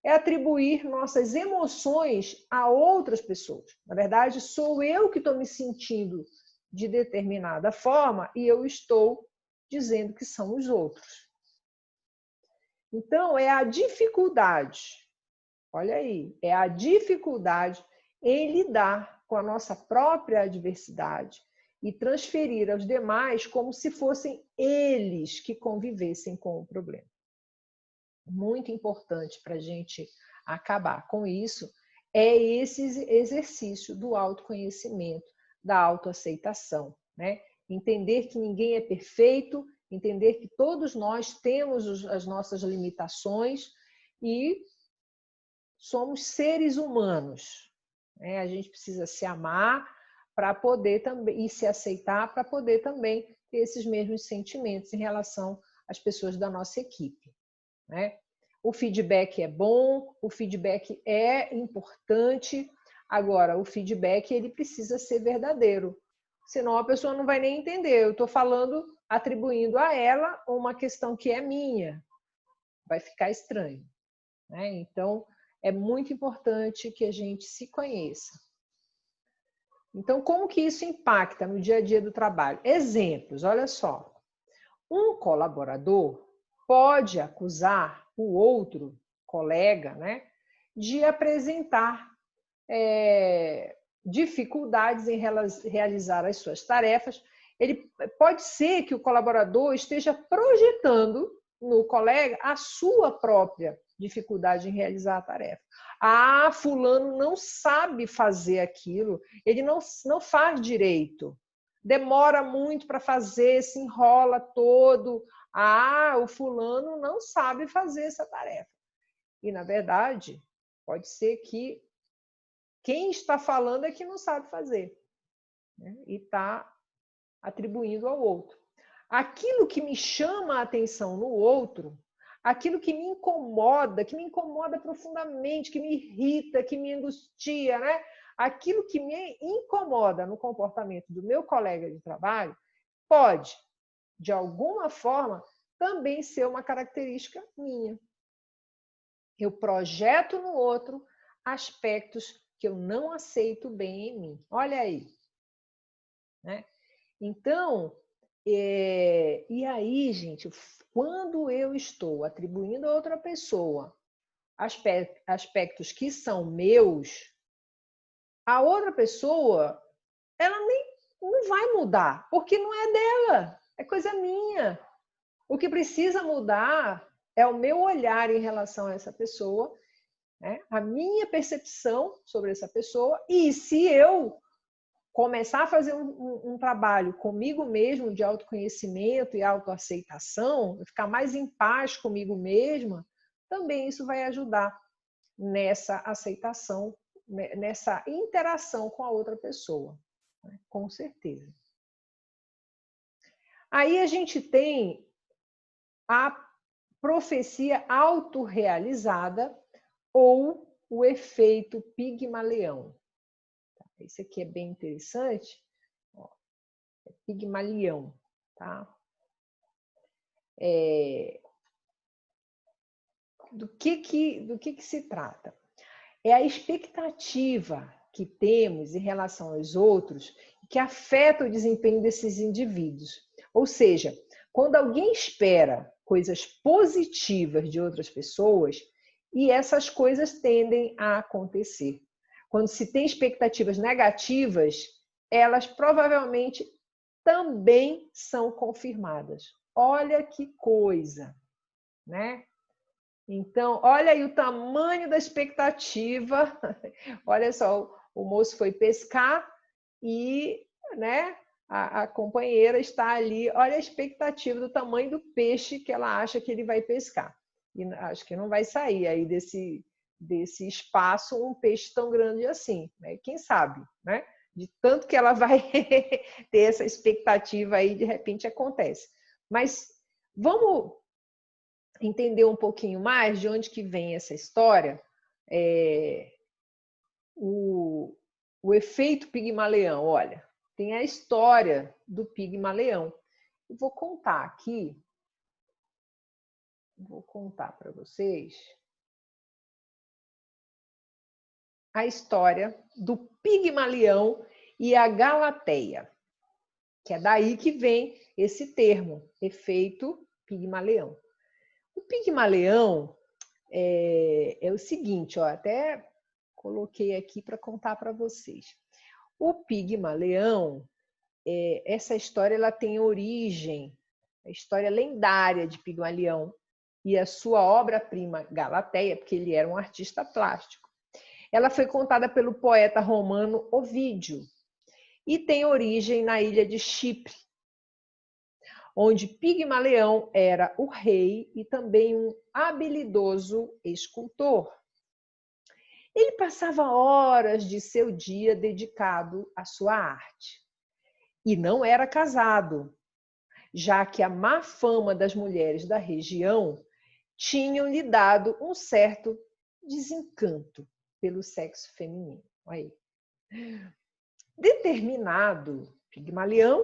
É atribuir nossas emoções a outras pessoas. Na verdade, sou eu que estou me sentindo de determinada forma e eu estou dizendo que são os outros. Então, é a dificuldade, olha aí, é a dificuldade em lidar com a nossa própria adversidade e transferir aos demais como se fossem eles que convivessem com o problema. Muito importante para a gente acabar com isso é esse exercício do autoconhecimento, da autoaceitação, né? Entender que ninguém é perfeito, entender que todos nós temos as nossas limitações e somos seres humanos. Né? A gente precisa se amar para poder também e se aceitar para poder também ter esses mesmos sentimentos em relação às pessoas da nossa equipe. Né? O feedback é bom, o feedback é importante. Agora, o feedback ele precisa ser verdadeiro, senão a pessoa não vai nem entender. Eu estou falando, atribuindo a ela uma questão que é minha. Vai ficar estranho. Né? Então, é muito importante que a gente se conheça. Então, como que isso impacta no dia a dia do trabalho? Exemplos, olha só. Um colaborador pode acusar o outro colega, né, de apresentar dificuldades em realizar as suas tarefas. Pode ser que o colaborador esteja projetando no colega a sua própria dificuldade em realizar a tarefa. Ah, fulano não sabe fazer aquilo, ele não faz direito, demora muito para fazer, se enrola todo. Ah, o fulano não sabe fazer essa tarefa. E, na verdade, pode ser que quem está falando é que não sabe fazer, né? E está atribuindo ao outro. Aquilo que me chama a atenção no outro, aquilo que me incomoda profundamente, que me irrita, que me angustia, né? Aquilo que me incomoda no comportamento do meu colega de trabalho pode, de alguma forma, também ser uma característica minha. Eu projeto no outro aspectos que eu não aceito bem em mim. Olha aí. Né? Então, e aí, gente, quando eu estou atribuindo a outra pessoa aspectos que são meus, a outra pessoa, ela não vai mudar, porque não é dela, é coisa minha. O que precisa mudar é o meu olhar em relação a essa pessoa, né? A minha percepção sobre essa pessoa, e se eu começar a fazer um trabalho comigo mesmo de autoconhecimento e autoaceitação, ficar mais em paz comigo mesma, também isso vai ajudar nessa aceitação, nessa interação com a outra pessoa, né? Com certeza. Aí a gente tem a profecia autorrealizada ou o efeito Pigmalião. Esse aqui é bem interessante. Ó, é Pigmalião, tá? Do que se trata? É a expectativa que temos em relação aos outros que afeta o desempenho desses indivíduos. Ou seja, quando alguém espera coisas positivas de outras pessoas, e essas coisas tendem a acontecer. Quando se tem expectativas negativas, elas provavelmente também são confirmadas. Olha que coisa, né? Então, olha aí o tamanho da expectativa. Olha só, o moço foi pescar e, né, a companheira está ali. Olha a expectativa do tamanho do peixe que ela acha que ele vai pescar. E acho que não vai sair aí desse espaço um peixe tão grande assim, né? Quem sabe, né? De tanto que ela vai ter essa expectativa aí, de repente acontece. Mas vamos entender um pouquinho mais de onde que vem essa história, o efeito Pigmalião. Olha, tem a história do Pigmalião. Eu vou contar aqui, vou contar para vocês a história do Pigmalião e a Galateia, que é daí que vem esse termo, efeito Pigmalião. O Pigmalião é o seguinte, ó, até coloquei aqui para contar para vocês. O Pigmalião, essa história ela tem origem, a história lendária de Pigmalião e a sua obra-prima Galateia, porque ele era um artista plástico. Ela foi contada pelo poeta romano Ovídio e tem origem na ilha de Chipre, onde Pigmalião era o rei e também um habilidoso escultor. Ele passava horas de seu dia dedicado à sua arte. E não era casado, já que a má fama das mulheres da região tinham lhe dado um certo desencanto pelo sexo feminino. Aí. Pigmalião,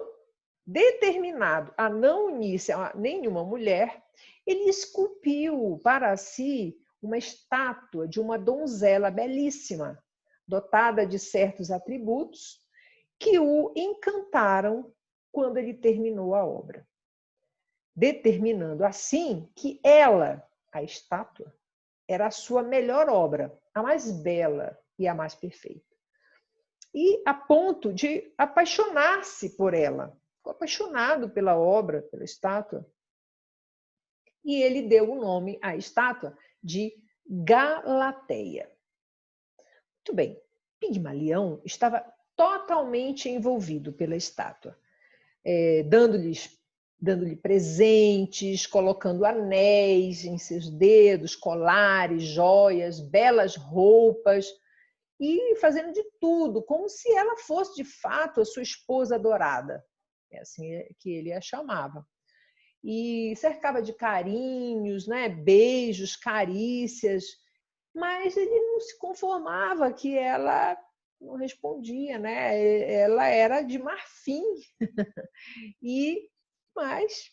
determinado a não unir-se a nenhuma mulher, ele esculpiu para si uma estátua de uma donzela belíssima, dotada de certos atributos que o encantaram quando ele terminou a obra, determinando assim que ela, a estátua, era a sua melhor obra, a mais bela e a mais perfeita. E a ponto de apaixonar-se por ela. Ficou apaixonado pela obra, pela estátua. E ele deu o nome à estátua de Galateia. Muito bem. Pigmalião estava totalmente envolvido pela estátua, dando-lhe presentes, colocando anéis em seus dedos, colares, joias, belas roupas, e fazendo de tudo, como se ela fosse de fato a sua esposa adorada. É assim que ele a chamava. E cercava de carinhos, né? Beijos, carícias, mas ele não se conformava que ela não respondia, né? Ela era de marfim. Mas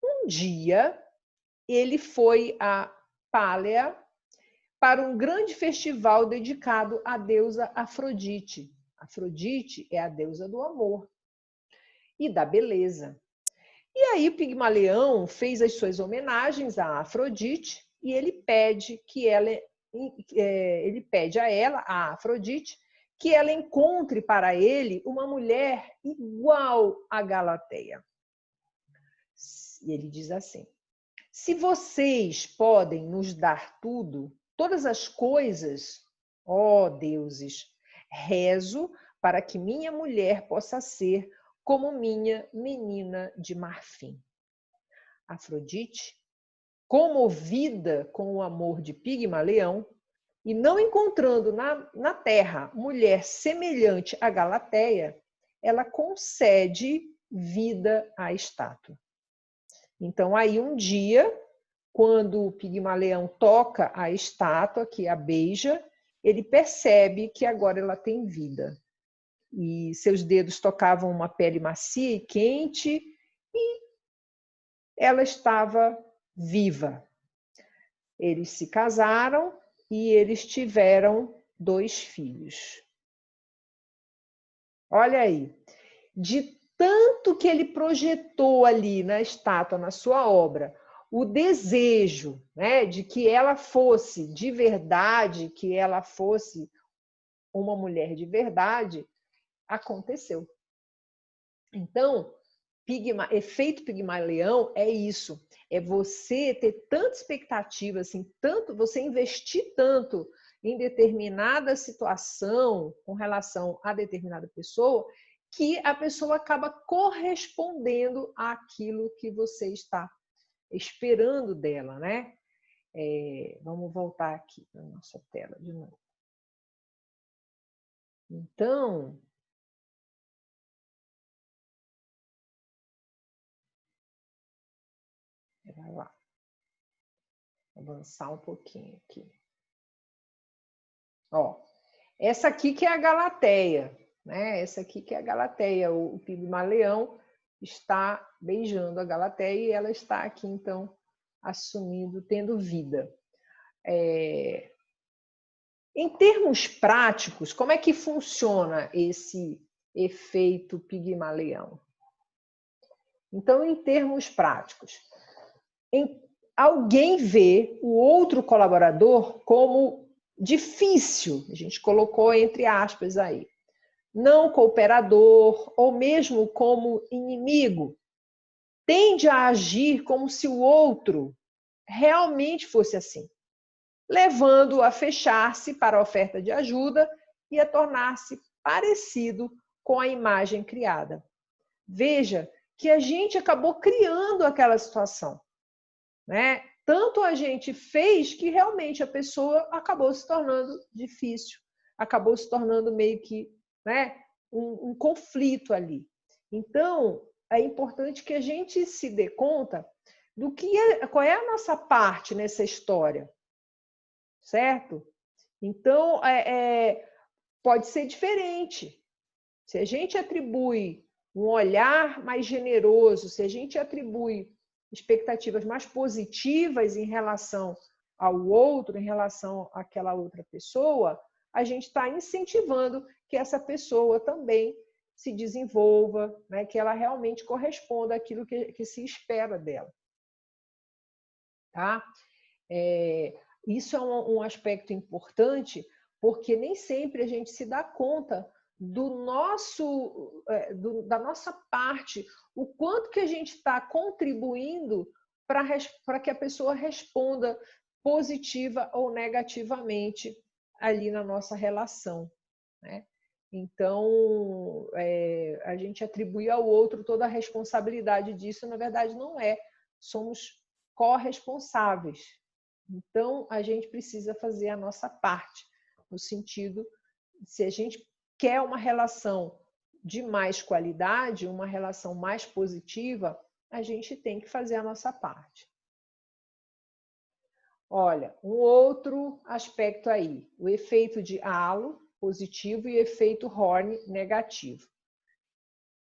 um dia ele foi a Pália para um grande festival dedicado à deusa Afrodite. Afrodite é a deusa do amor e da beleza. E aí Pigmalião fez as suas homenagens a Afrodite e ele pede a ela, a Afrodite, que ela encontre para ele uma mulher igual a Galateia. E ele diz assim: se vocês podem nos dar tudo, todas as coisas, ó deuses, Rezo para que minha mulher possa ser como minha menina de marfim. Afrodite, comovida com o amor de Pigmalião, e não encontrando na terra mulher semelhante a Galateia, ela concede vida à estátua. Então, aí um dia, quando o Pigmalião toca a estátua, que a beija, ele percebe que agora ela tem vida. E seus dedos tocavam uma pele macia e quente, e ela estava viva. Eles se casaram e eles tiveram 2 filhos. Olha aí, de tanto que ele projetou ali na estátua, na sua obra, o desejo, né, de que ela fosse de verdade, que ela fosse uma mulher de verdade, aconteceu. Então, efeito Pigmalião é isso, é você ter tanta expectativa, assim, tanto você investir tanto em determinada situação com relação a determinada pessoa, que a pessoa acaba correspondendo àquilo que você está esperando dela, né? Vamos voltar aqui para a nossa tela de novo. Então, vai lá, avançar um pouquinho aqui. Ó, essa aqui que é a Galateia, né? Essa aqui que é a Galateia. O Pigmalião está beijando a Galateia e ela está aqui, então, assumindo, tendo vida. Em termos práticos, como é que funciona esse efeito Pigmalião? Então, em termos práticos, alguém vê o outro colaborador como difícil, a gente colocou entre aspas aí, não cooperador ou mesmo como inimigo, tende a agir como se o outro realmente fosse assim, levando-o a fechar-se para a oferta de ajuda e a tornar-se parecido com a imagem criada. Veja que a gente acabou criando aquela situação, né? Tanto a gente fez que realmente a pessoa acabou se tornando difícil, acabou se tornando meio que, né, um conflito ali. Então, é importante que a gente se dê conta do qual é a nossa parte nessa história, certo? Então, pode ser diferente. Se a gente atribui um olhar mais generoso, se a gente atribui expectativas mais positivas em relação ao outro, em relação àquela outra pessoa, a gente está incentivando que essa pessoa também se desenvolva, né? Que ela realmente corresponda àquilo que se espera dela. Tá? Isso é um aspecto importante, porque nem sempre a gente se dá conta da nossa parte, o quanto que a gente está contribuindo para que a pessoa responda positiva ou negativamente ali na nossa relação, né? Então, a gente atribui ao outro toda a responsabilidade disso, na verdade não é. Somos corresponsáveis. Então, a gente precisa fazer a nossa parte, no sentido, se a gente quer uma relação de mais qualidade, uma relação mais positiva, a gente tem que fazer a nossa parte. Olha, um outro aspecto aí, o efeito de halo positivo e efeito Horn negativo.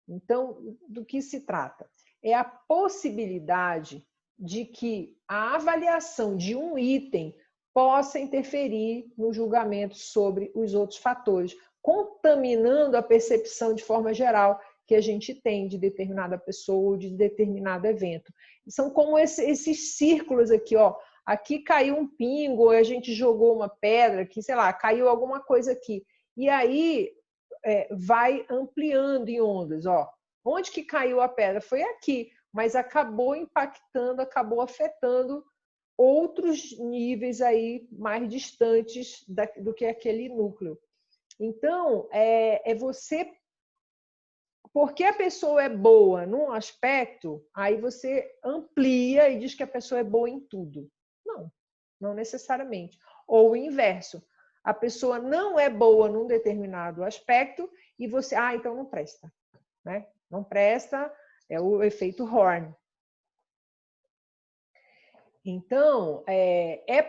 Então, do que se trata? É a possibilidade de que a avaliação de um item possa interferir no julgamento sobre os outros fatores, contaminando a percepção de forma geral que a gente tem de determinada pessoa ou de determinado evento. São como esses círculos aqui, ó. Aqui caiu um pingo, a gente jogou uma pedra, aqui, sei lá, caiu alguma coisa aqui. E aí vai ampliando em ondas, ó. Onde que caiu a pedra? Foi aqui, mas acabou impactando, acabou afetando outros níveis aí mais distantes do que aquele núcleo. Então, é você... Porque a pessoa é boa num aspecto, aí você amplia e diz que a pessoa é boa em tudo. Não, não necessariamente. Ou o inverso. A pessoa não é boa num determinado aspecto e você... então não presta. Né? Não presta, é o efeito Horn. Então,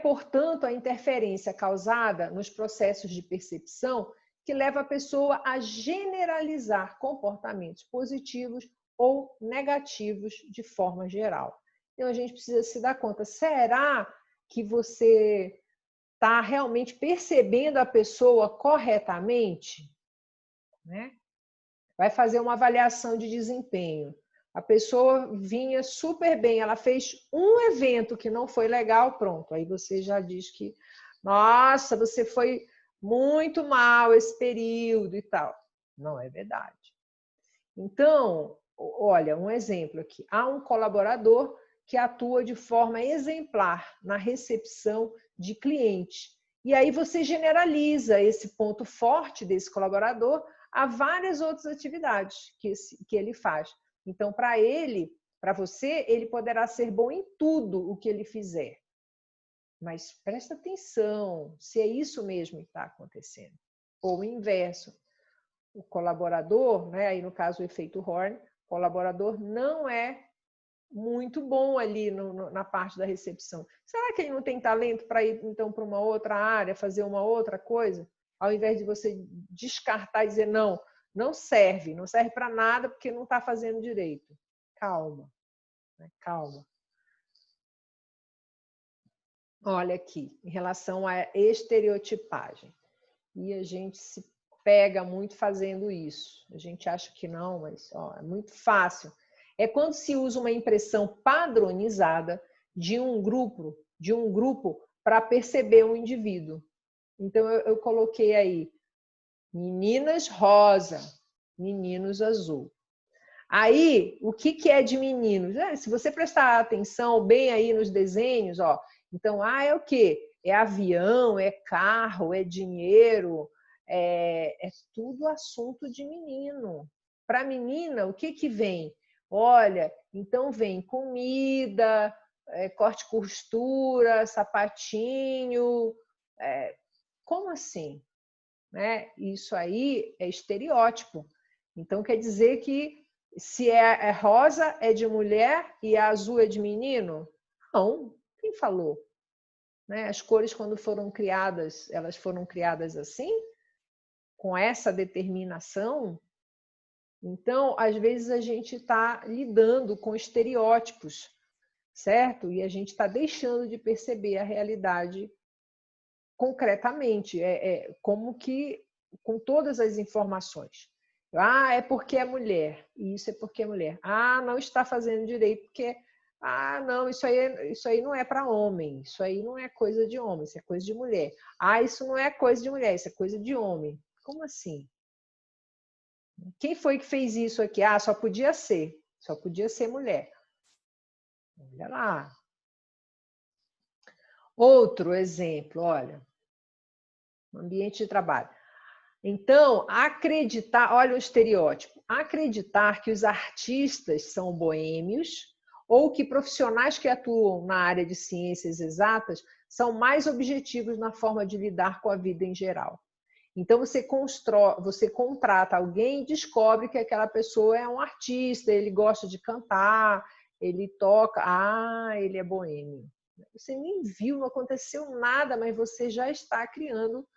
portanto, a interferência causada nos processos de percepção que leva a pessoa a generalizar comportamentos positivos ou negativos de forma geral. Então, a gente precisa se dar conta, será que você está realmente percebendo a pessoa corretamente? Né? Vai fazer uma avaliação de desempenho. A pessoa vinha super bem, ela fez um evento que não foi legal, pronto. Aí você já diz que, nossa, você foi muito mal esse período e tal. Não é verdade. Então, olha, um exemplo aqui. Há um colaborador que atua de forma exemplar na recepção de clientes. E aí você generaliza esse ponto forte desse colaborador a várias outras atividades que ele faz. Então, para você, ele poderá ser bom em tudo o que ele fizer. Mas presta atenção se é isso mesmo que está acontecendo. Ou o inverso. O colaborador, né, aí no caso o efeito Horn, o colaborador não é muito bom ali na parte da recepção. Será que ele não tem talento para ir então para uma outra área, fazer uma outra coisa? Ao invés de você descartar e dizer não, não serve para nada porque não está fazendo direito. Calma, né? Calma. Olha aqui, em relação à estereotipagem. E a gente se pega muito fazendo isso. A gente acha que não, mas é muito fácil. É quando se usa uma impressão padronizada de um grupo para perceber um indivíduo. Então eu coloquei aí meninas rosa, meninos azul. Aí, o que é de meninos? Se você prestar atenção bem aí nos desenhos, então, é o quê? É avião, é carro, é dinheiro, é tudo assunto de menino. Para menina, o que vem? Olha, então vem comida, corte e costura, sapatinho. Como assim? Né? Isso aí é estereótipo. Então, quer dizer que se é rosa é de mulher e a azul é de menino? Não, quem falou? Né? As cores, quando foram criadas, elas foram criadas assim, com essa determinação. Então, às vezes, a gente está lidando com estereótipos, certo? E a gente está deixando de perceber a realidade concretamente, como que com todas as informações. É porque é mulher, e isso é porque é mulher. Não está fazendo direito porque não, isso aí não é para homem, isso aí não é coisa de homem, isso é coisa de mulher. Isso não é coisa de mulher, isso é coisa de homem. Como assim? Quem foi que fez isso aqui? Só podia ser mulher. Olha lá. Outro exemplo, olha, ambiente de trabalho. Então, olha o estereótipo, acreditar que os artistas são boêmios ou que profissionais que atuam na área de ciências exatas são mais objetivos na forma de lidar com a vida em geral. Então, você contrata alguém e descobre que aquela pessoa é um artista, ele gosta de cantar, ele toca, ele é boêmio. Você nem viu, não aconteceu nada, mas você já está criando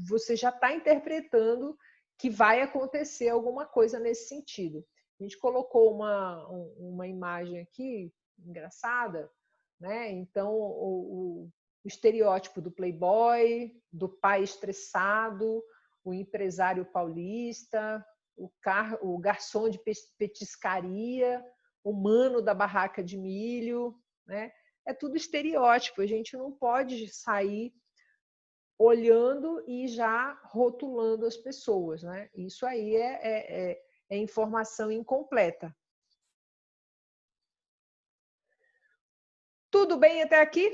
você já está interpretando que vai acontecer alguma coisa nesse sentido. A gente colocou uma imagem aqui engraçada, né? Então, o estereótipo do playboy, do pai estressado, o empresário paulista, o garçom de petiscaria, o mano da barraca de milho, né? É tudo estereótipo, a gente não pode sair olhando e já rotulando as pessoas, né? Isso aí é informação incompleta. Tudo bem até aqui?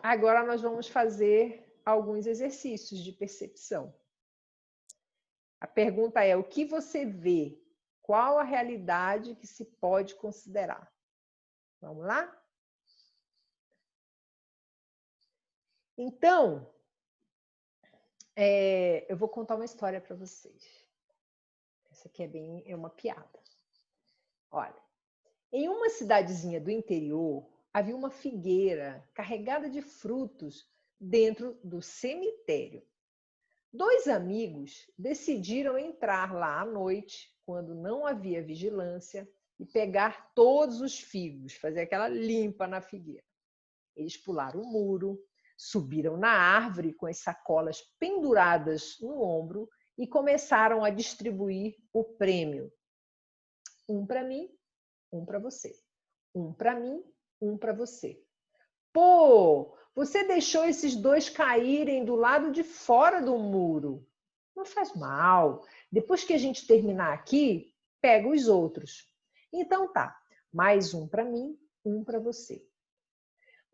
Agora nós vamos fazer alguns exercícios de percepção. A pergunta é: o que você vê? Qual a realidade que se pode considerar? Vamos lá? Então, eu vou contar uma história para vocês. Essa aqui é uma piada. Olha, em uma cidadezinha do interior, havia uma figueira carregada de frutos dentro do cemitério. Dois amigos decidiram entrar lá à noite, quando não havia vigilância, e pegar todos os figos, fazer aquela limpa na figueira. Eles pularam o muro, subiram na árvore com as sacolas penduradas no ombro e começaram a distribuir o prêmio. Um para mim, um para você. Um para mim, um para você. Pô, você deixou esses dois caírem do lado de fora do muro. Não faz mal. Depois que a gente terminar aqui, pega os outros. Então tá, mais um para mim, um para você.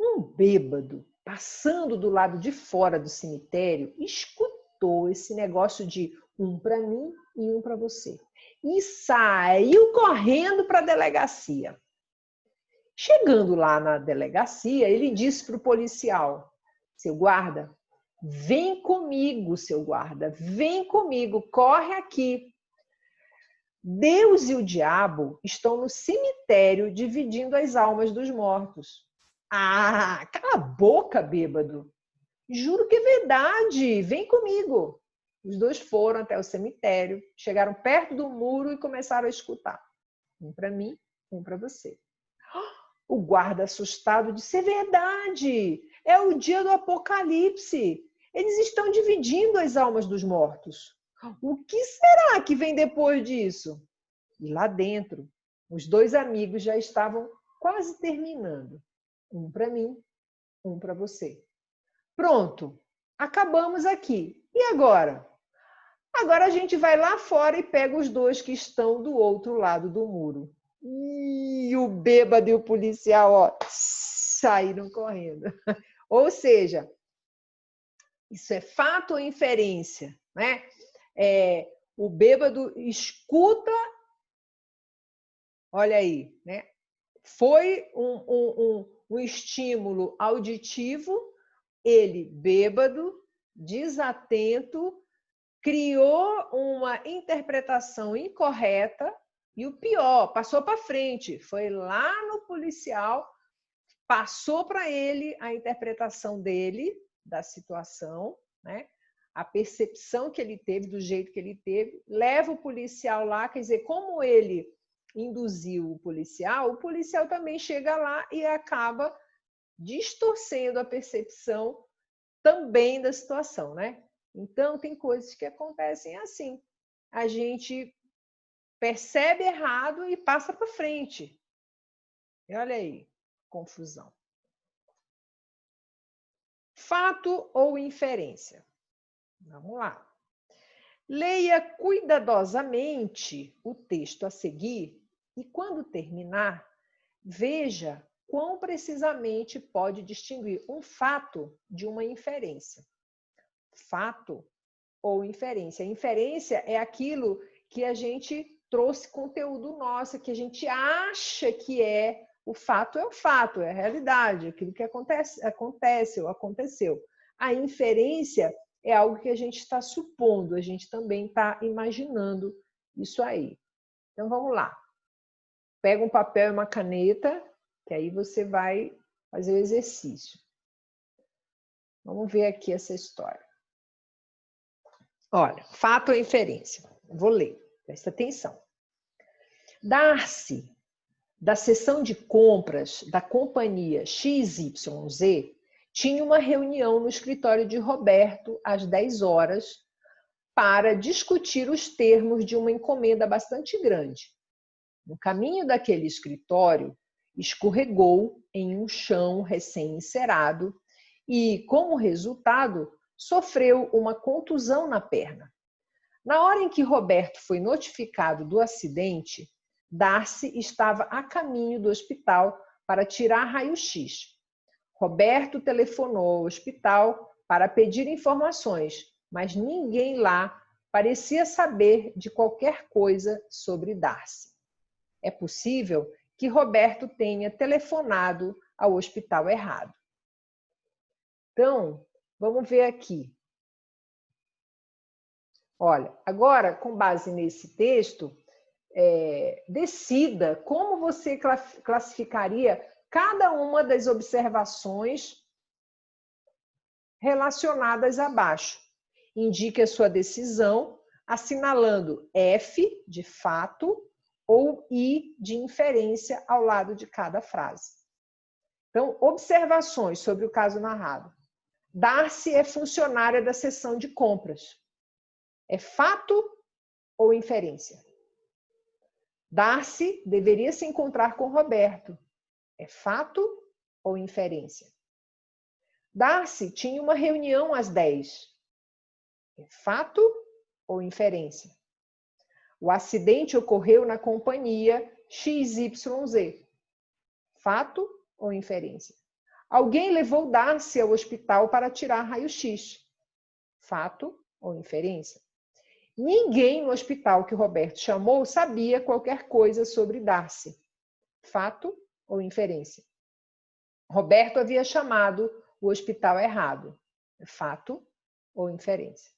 Um bêbado, passando do lado de fora do cemitério, escutou esse negócio de um para mim e um para você. E saiu correndo para a delegacia. Chegando lá na delegacia, ele disse para o policial: seu guarda, vem comigo, seu guarda, vem comigo, corre aqui. Deus e o diabo estão no cemitério dividindo as almas dos mortos. Ah, cala a boca, bêbado. Juro que é verdade, vem comigo. Os dois foram até o cemitério, chegaram perto do muro e começaram a escutar. Um para mim, um para você. O guarda assustado disse: é verdade, é o dia do apocalipse. Eles estão dividindo as almas dos mortos. O que será que vem depois disso? E lá dentro, os dois amigos já estavam quase terminando. Um para mim, um para você. Pronto, acabamos aqui. E agora? Agora a gente vai lá fora e pega os dois que estão do outro lado do muro. E o bêbado e o policial, ó, saíram correndo. Ou seja, isso é fato ou inferência, né? O bêbado escuta, olha aí, né? Foi um estímulo auditivo, ele, bêbado, desatento, criou uma interpretação incorreta e o pior, passou para frente, foi lá no policial, passou para ele a interpretação dele da situação, né? A percepção que ele teve, do jeito que ele teve, leva o policial lá, quer dizer, como ele induziu o policial também chega lá e acaba distorcendo a percepção também da situação, né? Então, tem coisas que acontecem assim. A gente percebe errado e passa para frente. E olha aí, confusão. Fato ou inferência? Vamos lá. Leia cuidadosamente o texto a seguir e, quando terminar, veja quão precisamente pode distinguir um fato de uma inferência. Fato ou inferência. Inferência é aquilo que a gente trouxe conteúdo nosso, que a gente acha que é o fato, é a realidade, aquilo que acontece ou aconteceu. A inferência é algo que a gente está supondo, a gente também está imaginando isso aí. Então, vamos lá. Pega um papel e uma caneta, que aí você vai fazer o exercício. Vamos ver aqui essa história. Olha, fato ou inferência? Vou ler, presta atenção. Darcy, da seção de compras da companhia XYZ, tinha uma reunião no escritório de Roberto às 10 horas para discutir os termos de uma encomenda bastante grande. No caminho daquele escritório, escorregou em um chão recém-encerado e, como resultado, sofreu uma contusão na perna. Na hora em que Roberto foi notificado do acidente, Darcy estava a caminho do hospital para tirar raio-x. Roberto telefonou ao hospital para pedir informações, mas ninguém lá parecia saber de qualquer coisa sobre Darcy. É possível que Roberto tenha telefonado ao hospital errado. Então, vamos ver aqui. Olha, agora, com base nesse texto, decida como você classificaria cada uma das observações relacionadas abaixo. Indique a sua decisão assinalando F de fato ou I de inferência ao lado de cada frase. Então, observações sobre o caso narrado. Darcy é funcionária da seção de compras. É fato ou inferência? Darcy deveria se encontrar com Roberto. É fato ou inferência? Darcy tinha uma reunião às 10. É fato ou inferência? O acidente ocorreu na companhia XYZ. Fato ou inferência? Alguém levou Darcy ao hospital para tirar raio-x. Fato ou inferência? Ninguém no hospital que Roberto chamou sabia qualquer coisa sobre Darcy. Fato ou inferência? Roberto havia chamado o hospital errado. Fato ou inferência?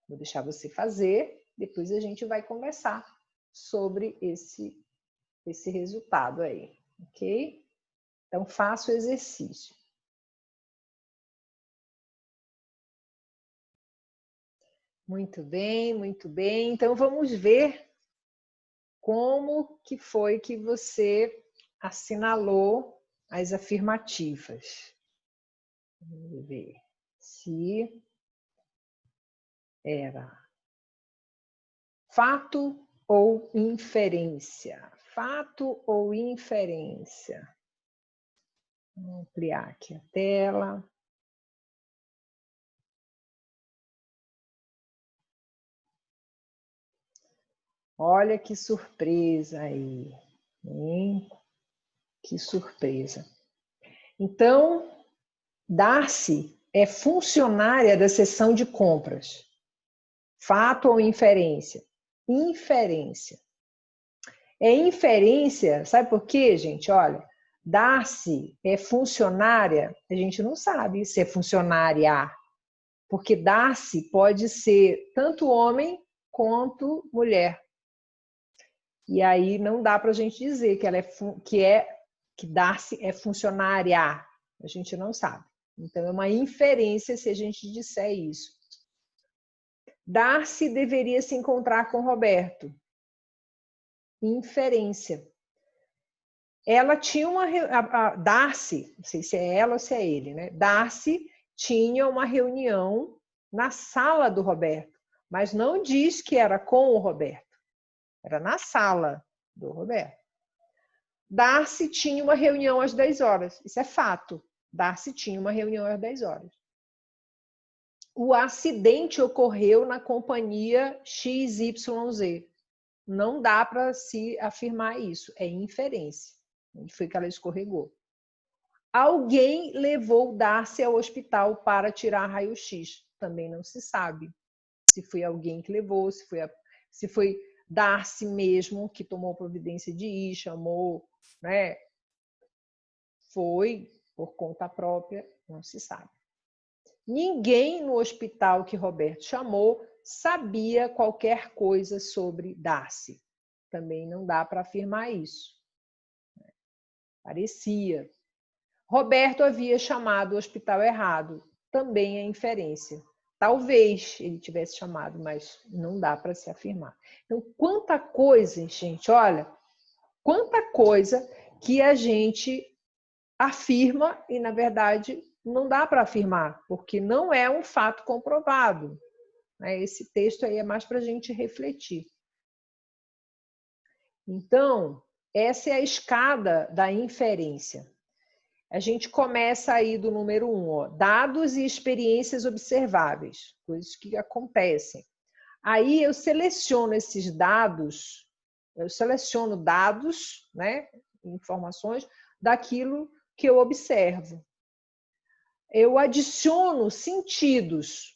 Vou deixar você fazer, depois a gente vai conversar sobre esse resultado aí, ok? Então, faça o exercício. Muito bem, muito bem. Então, vamos ver como que foi que você assinalou as afirmativas. Vamos ver se era fato ou inferência. Fato ou inferência. Vou ampliar aqui a tela. Olha que surpresa aí, hein? Que surpresa. Então, Darcy é funcionária da seção de compras. Fato ou inferência? Inferência. É inferência, sabe por quê, gente? Olha, Darcy é funcionária, a gente não sabe se é funcionária, porque Darcy pode ser tanto homem quanto mulher. E aí não dá para a gente dizer que Darcy é funcionária. A gente não sabe. Então é uma inferência se a gente disser isso. Darcy deveria se encontrar com Roberto. Inferência. Ela tinha Darcy, não sei se é ela ou se é ele, né? Darcy tinha uma reunião na sala do Roberto, mas não diz que era com o Roberto. Era na sala do Roberto. Darcy tinha uma reunião às 10 horas. Isso é fato. Darcy tinha uma reunião às 10 horas. O acidente ocorreu na companhia XYZ. Não dá para se afirmar isso. É inferência. Onde foi que ela escorregou? Alguém levou Darcy ao hospital para tirar raio-x. Também não se sabe se foi alguém que levou, se foi Darcy mesmo que tomou providência de ir, chamou, né? Foi por conta própria, não se sabe. Ninguém no hospital que Roberto chamou sabia qualquer coisa sobre Darcy. Também não dá para afirmar isso. Parecia. Roberto havia chamado o hospital errado. Também é inferência. Talvez ele tivesse chamado, mas não dá para se afirmar. Então, quanta coisa, gente, olha, quanta coisa que a gente afirma e, na verdade, não dá para afirmar, porque não é um fato comprovado. Esse texto aí é mais para a gente refletir. Então, essa é a escada da inferência. A gente começa aí do número 1, ó, dados e experiências observáveis, coisas que acontecem. Aí eu seleciono esses dados, né, informações daquilo que eu observo. eu adiciono sentidos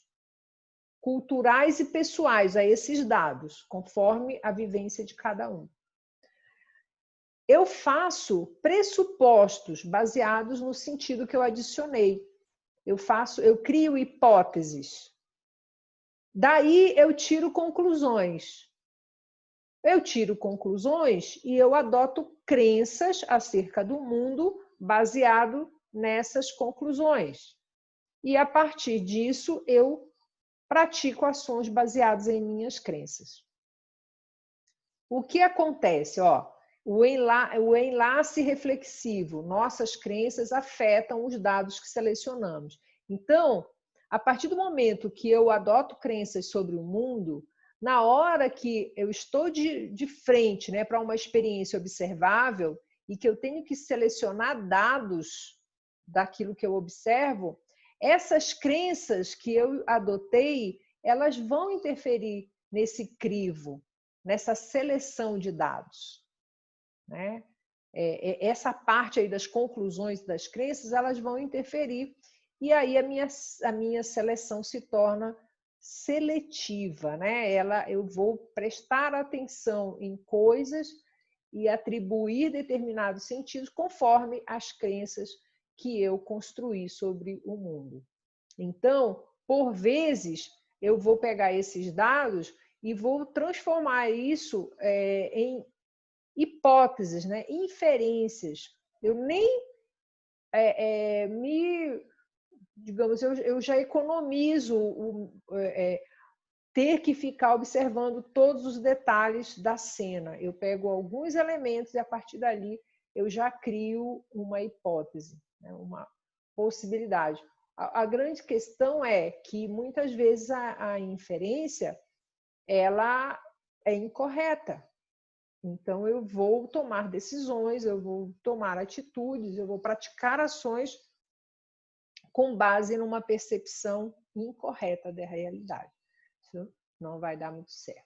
culturais e pessoais a esses dados, conforme a vivência de cada um. Eu faço pressupostos baseados no sentido que eu adicionei. Eu crio hipóteses. Daí eu tiro conclusões. Eu tiro conclusões e eu adoto crenças acerca do mundo baseado nessas conclusões. E a partir disso eu pratico ações baseadas em minhas crenças. O que acontece? O enlace reflexivo, nossas crenças afetam os dados que selecionamos. Então, a partir do momento que eu adoto crenças sobre o mundo, na hora que eu estou de frente, né, para uma experiência observável e que eu tenho que selecionar dados daquilo que eu observo, essas crenças que eu adotei, elas vão interferir nesse crivo, nessa seleção de dados, né? Essa parte aí das conclusões das crenças, elas vão interferir e aí a minha seleção se torna seletiva, né? Eu vou prestar atenção em coisas e atribuir determinados sentidos conforme as crenças que eu construí sobre o mundo. Então, por vezes, eu vou pegar esses dados e vou transformar isso em hipóteses, né? Inferências. Eu nem digamos, eu já economizo ter que ficar observando todos os detalhes da cena. Eu pego alguns elementos e a partir dali eu já crio uma hipótese, né? Uma possibilidade. A grande questão é que muitas vezes a inferência ela é incorreta. Então eu vou tomar decisões, eu vou tomar atitudes, eu vou praticar ações com base numa percepção incorreta da realidade. Isso não vai dar muito certo.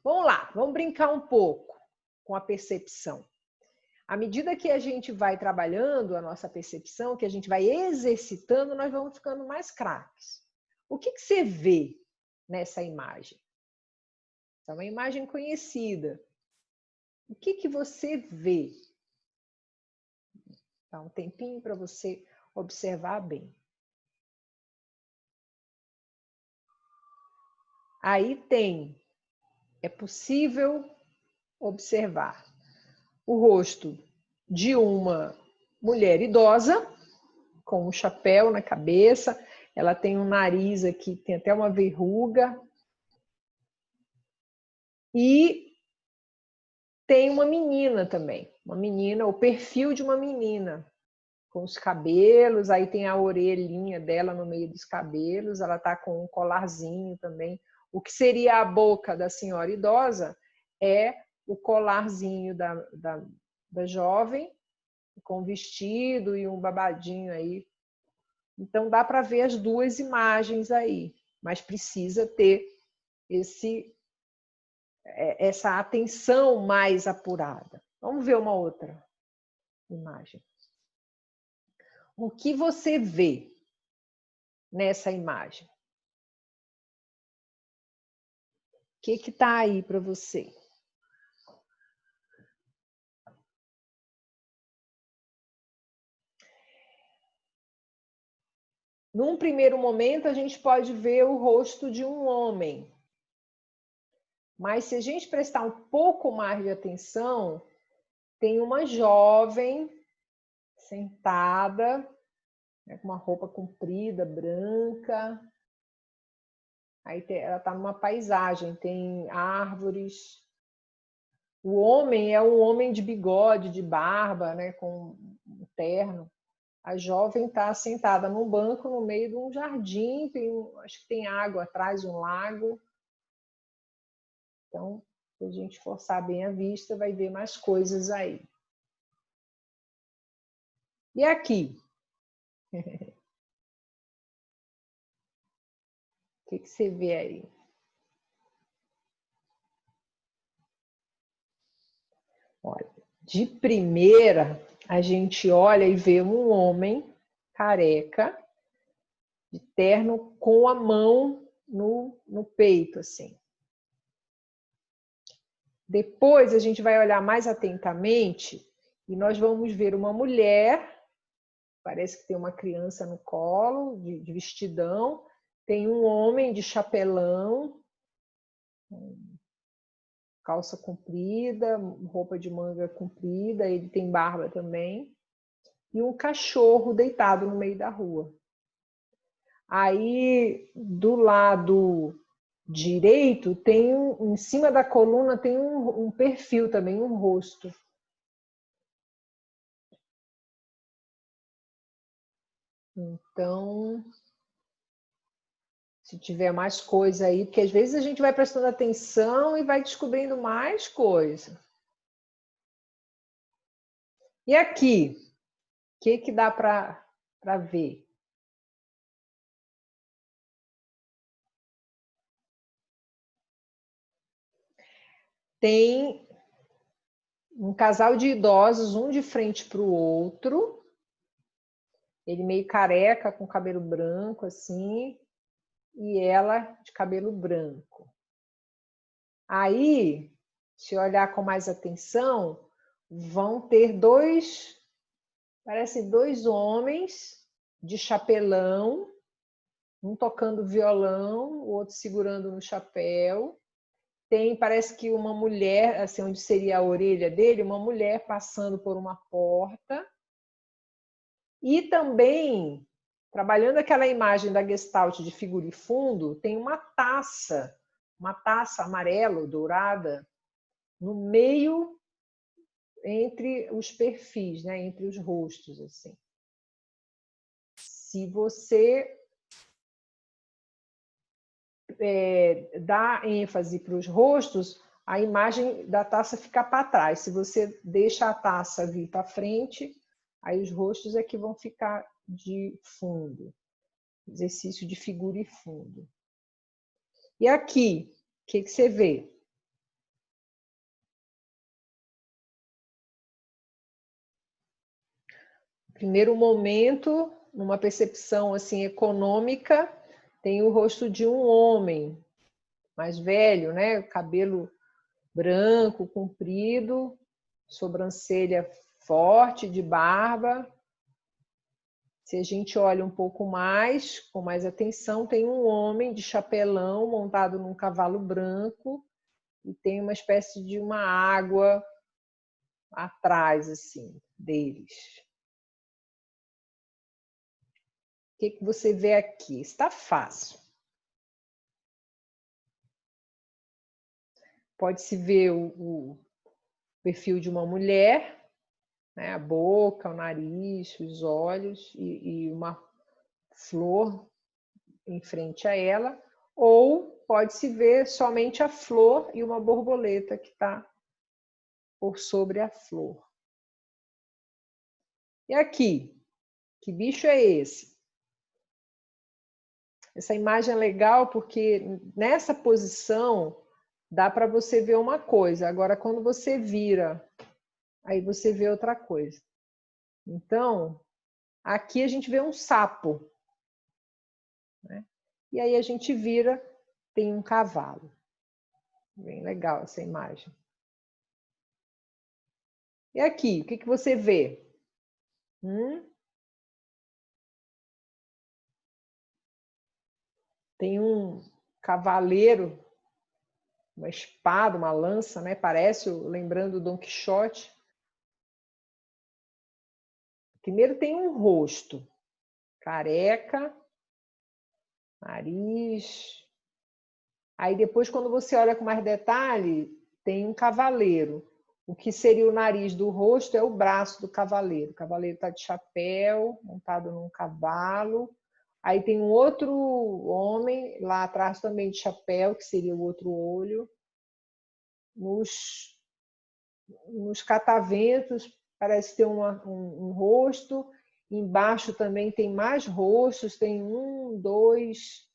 Vamos lá, vamos brincar um pouco com a percepção. À medida que a gente vai trabalhando a nossa percepção, que a gente vai exercitando, nós vamos ficando mais craques. O que você vê nessa imagem? É uma imagem conhecida. O que você vê? Dá um tempinho para você observar bem. Aí é possível observar o rosto de uma mulher idosa, com um chapéu na cabeça, ela tem um nariz aqui, tem até uma verruga, e tem uma menina também, o perfil de uma menina, com os cabelos, aí tem a orelhinha dela no meio dos cabelos, ela está com um colarzinho também. O que seria a boca da senhora idosa é o colarzinho da jovem, com vestido e um babadinho aí. Então dá para ver as duas imagens aí, mas precisa ter essa atenção mais apurada. Vamos ver uma outra imagem. O que você vê nessa imagem? O que está aí para você? Num primeiro momento, a gente pode ver o rosto de um homem. Mas se a gente prestar um pouco mais de atenção, tem uma jovem sentada, né, com uma roupa comprida, branca. Aí ela está numa paisagem, tem árvores. O homem é um homem de bigode, de barba, né, com um terno. A jovem está sentada num banco no meio de um jardim, acho que tem água atrás, um lago. Então, se a gente forçar bem a vista, vai ver mais coisas aí. E aqui? O que você vê aí? Olha, de primeira, a gente olha e vê um homem careca, de terno com a mão no peito, assim. Depois a gente vai olhar mais atentamente e nós vamos ver uma mulher, parece que tem uma criança no colo, de vestidão, tem um homem de chapelão, calça comprida, roupa de manga comprida, ele tem barba também, e um cachorro deitado no meio da rua. Aí, do lado direito, tem em cima da coluna tem um perfil também, um rosto. Então, se tiver mais coisa aí, porque às vezes a gente vai prestando atenção e vai descobrindo mais coisa. E aqui, o que dá para ver? Tem um casal de idosos, um de frente para o outro, ele meio careca, com cabelo branco, assim, e ela de cabelo branco. Aí, se olhar com mais atenção, vão ter parece dois homens de chapelão, um tocando violão, o outro segurando no chapéu. Tem, parece que uma mulher, assim, onde seria a orelha dele, uma mulher passando por uma porta. E também, trabalhando aquela imagem da Gestalt de figura e fundo, tem uma taça amarela, dourada, no meio entre os perfis, né? Entre os rostos, assim. Se você dá ênfase para os rostos, a imagem da taça fica para trás. Se você deixa a taça vir para frente, aí os rostos é que vão ficar de fundo. Exercício de figura e fundo. E aqui, o que você vê? Primeiro momento, numa percepção assim econômica, tem o rosto de um homem mais velho, né? Cabelo branco, comprido, sobrancelha forte, de barba. Se a gente olha um pouco mais, com mais atenção, tem um homem de chapelão montado num cavalo branco e tem uma espécie de uma água atrás, assim, deles. O que você vê aqui? Está fácil. Pode-se ver o perfil de uma mulher, né? A boca, o nariz, os olhos e uma flor em frente a ela, ou pode-se ver somente a flor e uma borboleta que está por sobre a flor. E aqui, que bicho é esse? Essa imagem é legal porque nessa posição dá para você ver uma coisa. Agora, quando você vira, aí você vê outra coisa. Então, aqui a gente vê um sapo, né? E aí a gente vira, tem um cavalo. Bem legal essa imagem. E aqui, o que você vê? Tem um cavaleiro, uma espada, uma lança, né? Parece, lembrando o Dom Quixote. Primeiro tem um rosto, careca, nariz. Aí depois, quando você olha com mais detalhe, tem um cavaleiro. O que seria o nariz do rosto é o braço do cavaleiro. O cavaleiro está de chapéu, montado num cavalo. Aí tem um outro homem lá atrás também de chapéu, que seria o outro olho. Nos cataventos parece ter um rosto. Embaixo também tem mais rostos. Tem 1, 2,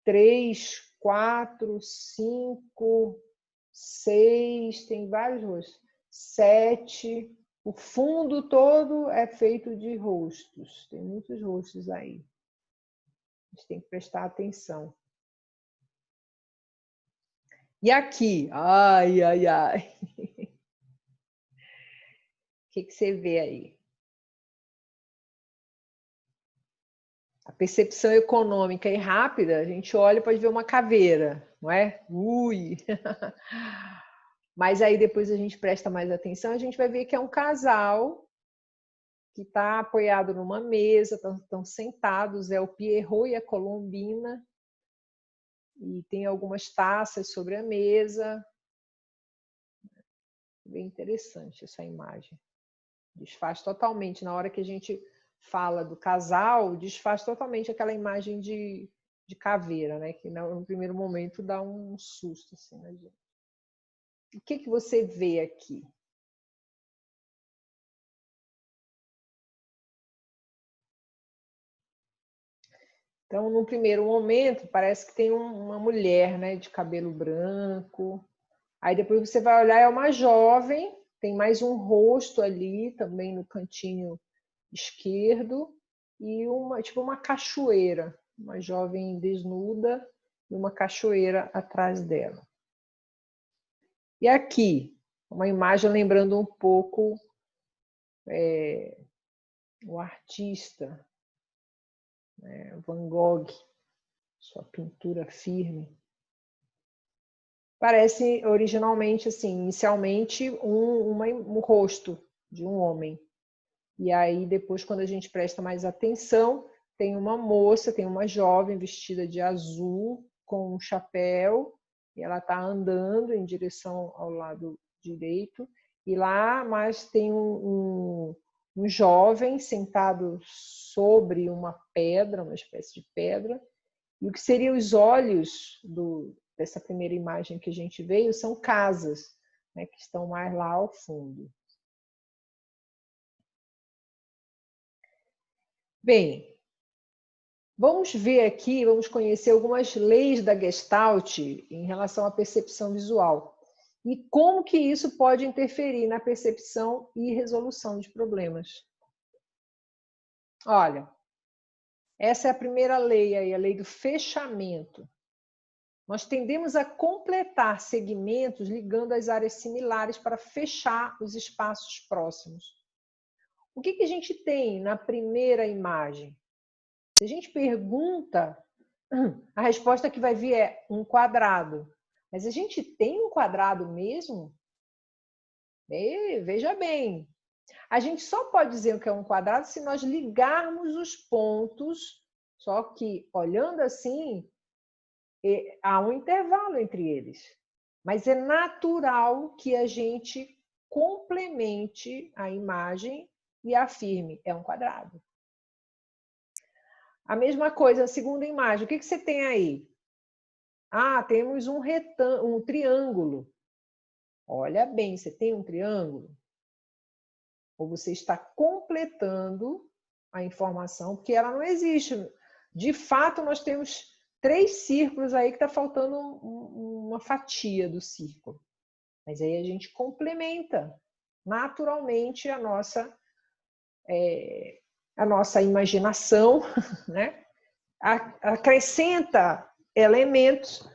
3, 4, 5, 6, tem vários rostos. 7. O fundo todo é feito de rostos. Tem muitos rostos aí. A gente tem que prestar atenção. E aqui? Ai, ai, ai. O que você vê aí? A percepção econômica e rápida, a gente olha e pode ver uma caveira, não é? Ui! Mas aí depois a gente presta mais atenção, a gente vai ver que é um casal que está apoiado numa mesa, estão sentados, é o Pierrot e a Colombina, e tem algumas taças sobre a mesa. Bem interessante essa imagem. Desfaz totalmente, na hora que a gente fala do casal, desfaz totalmente aquela imagem de caveira, né? Que no primeiro momento dá um susto, assim, né, gente? O que você vê aqui? Então, no primeiro momento, parece que tem uma mulher, né, de cabelo branco. Aí depois você vai olhar, é uma jovem, tem mais um rosto ali, também no cantinho esquerdo, e tipo uma cachoeira, uma jovem desnuda e uma cachoeira atrás dela. E aqui, uma imagem lembrando um pouco o artista, né, Van Gogh, sua pintura firme. Parece originalmente, assim, inicialmente, um rosto de um homem. E aí, depois, quando a gente presta mais atenção, tem uma moça, tem uma jovem vestida de azul, com um chapéu, e ela está andando em direção ao lado direito. E lá mais tem um jovem sentado sobre uma pedra, uma espécie de pedra, e o que seriam os olhos dessa primeira imagem que a gente veio são casas, né, que estão mais lá ao fundo. Bem, vamos ver aqui, vamos conhecer algumas leis da Gestalt em relação à percepção visual e como que isso pode interferir na percepção e resolução de problemas. Olha, essa é a primeira lei aí, a lei do fechamento. Nós tendemos a completar segmentos ligando as áreas similares para fechar os espaços próximos. O que a gente tem na primeira imagem? Se a gente pergunta, a resposta que vai vir é um quadrado. Mas a gente tem um quadrado mesmo? Veja bem, a gente só pode dizer o que é um quadrado se nós ligarmos os pontos, só que olhando assim, há um intervalo entre eles. Mas é natural que a gente complemente a imagem e afirme, é um quadrado. A mesma coisa, a segunda imagem, o que você tem aí? Ah, temos um triângulo. Olha bem, você tem um triângulo? Ou você está completando a informação, porque ela não existe. De fato, nós temos 3 círculos aí que está faltando uma fatia do círculo. Mas aí a gente complementa naturalmente a nossa imaginação, né? Acrescenta elementos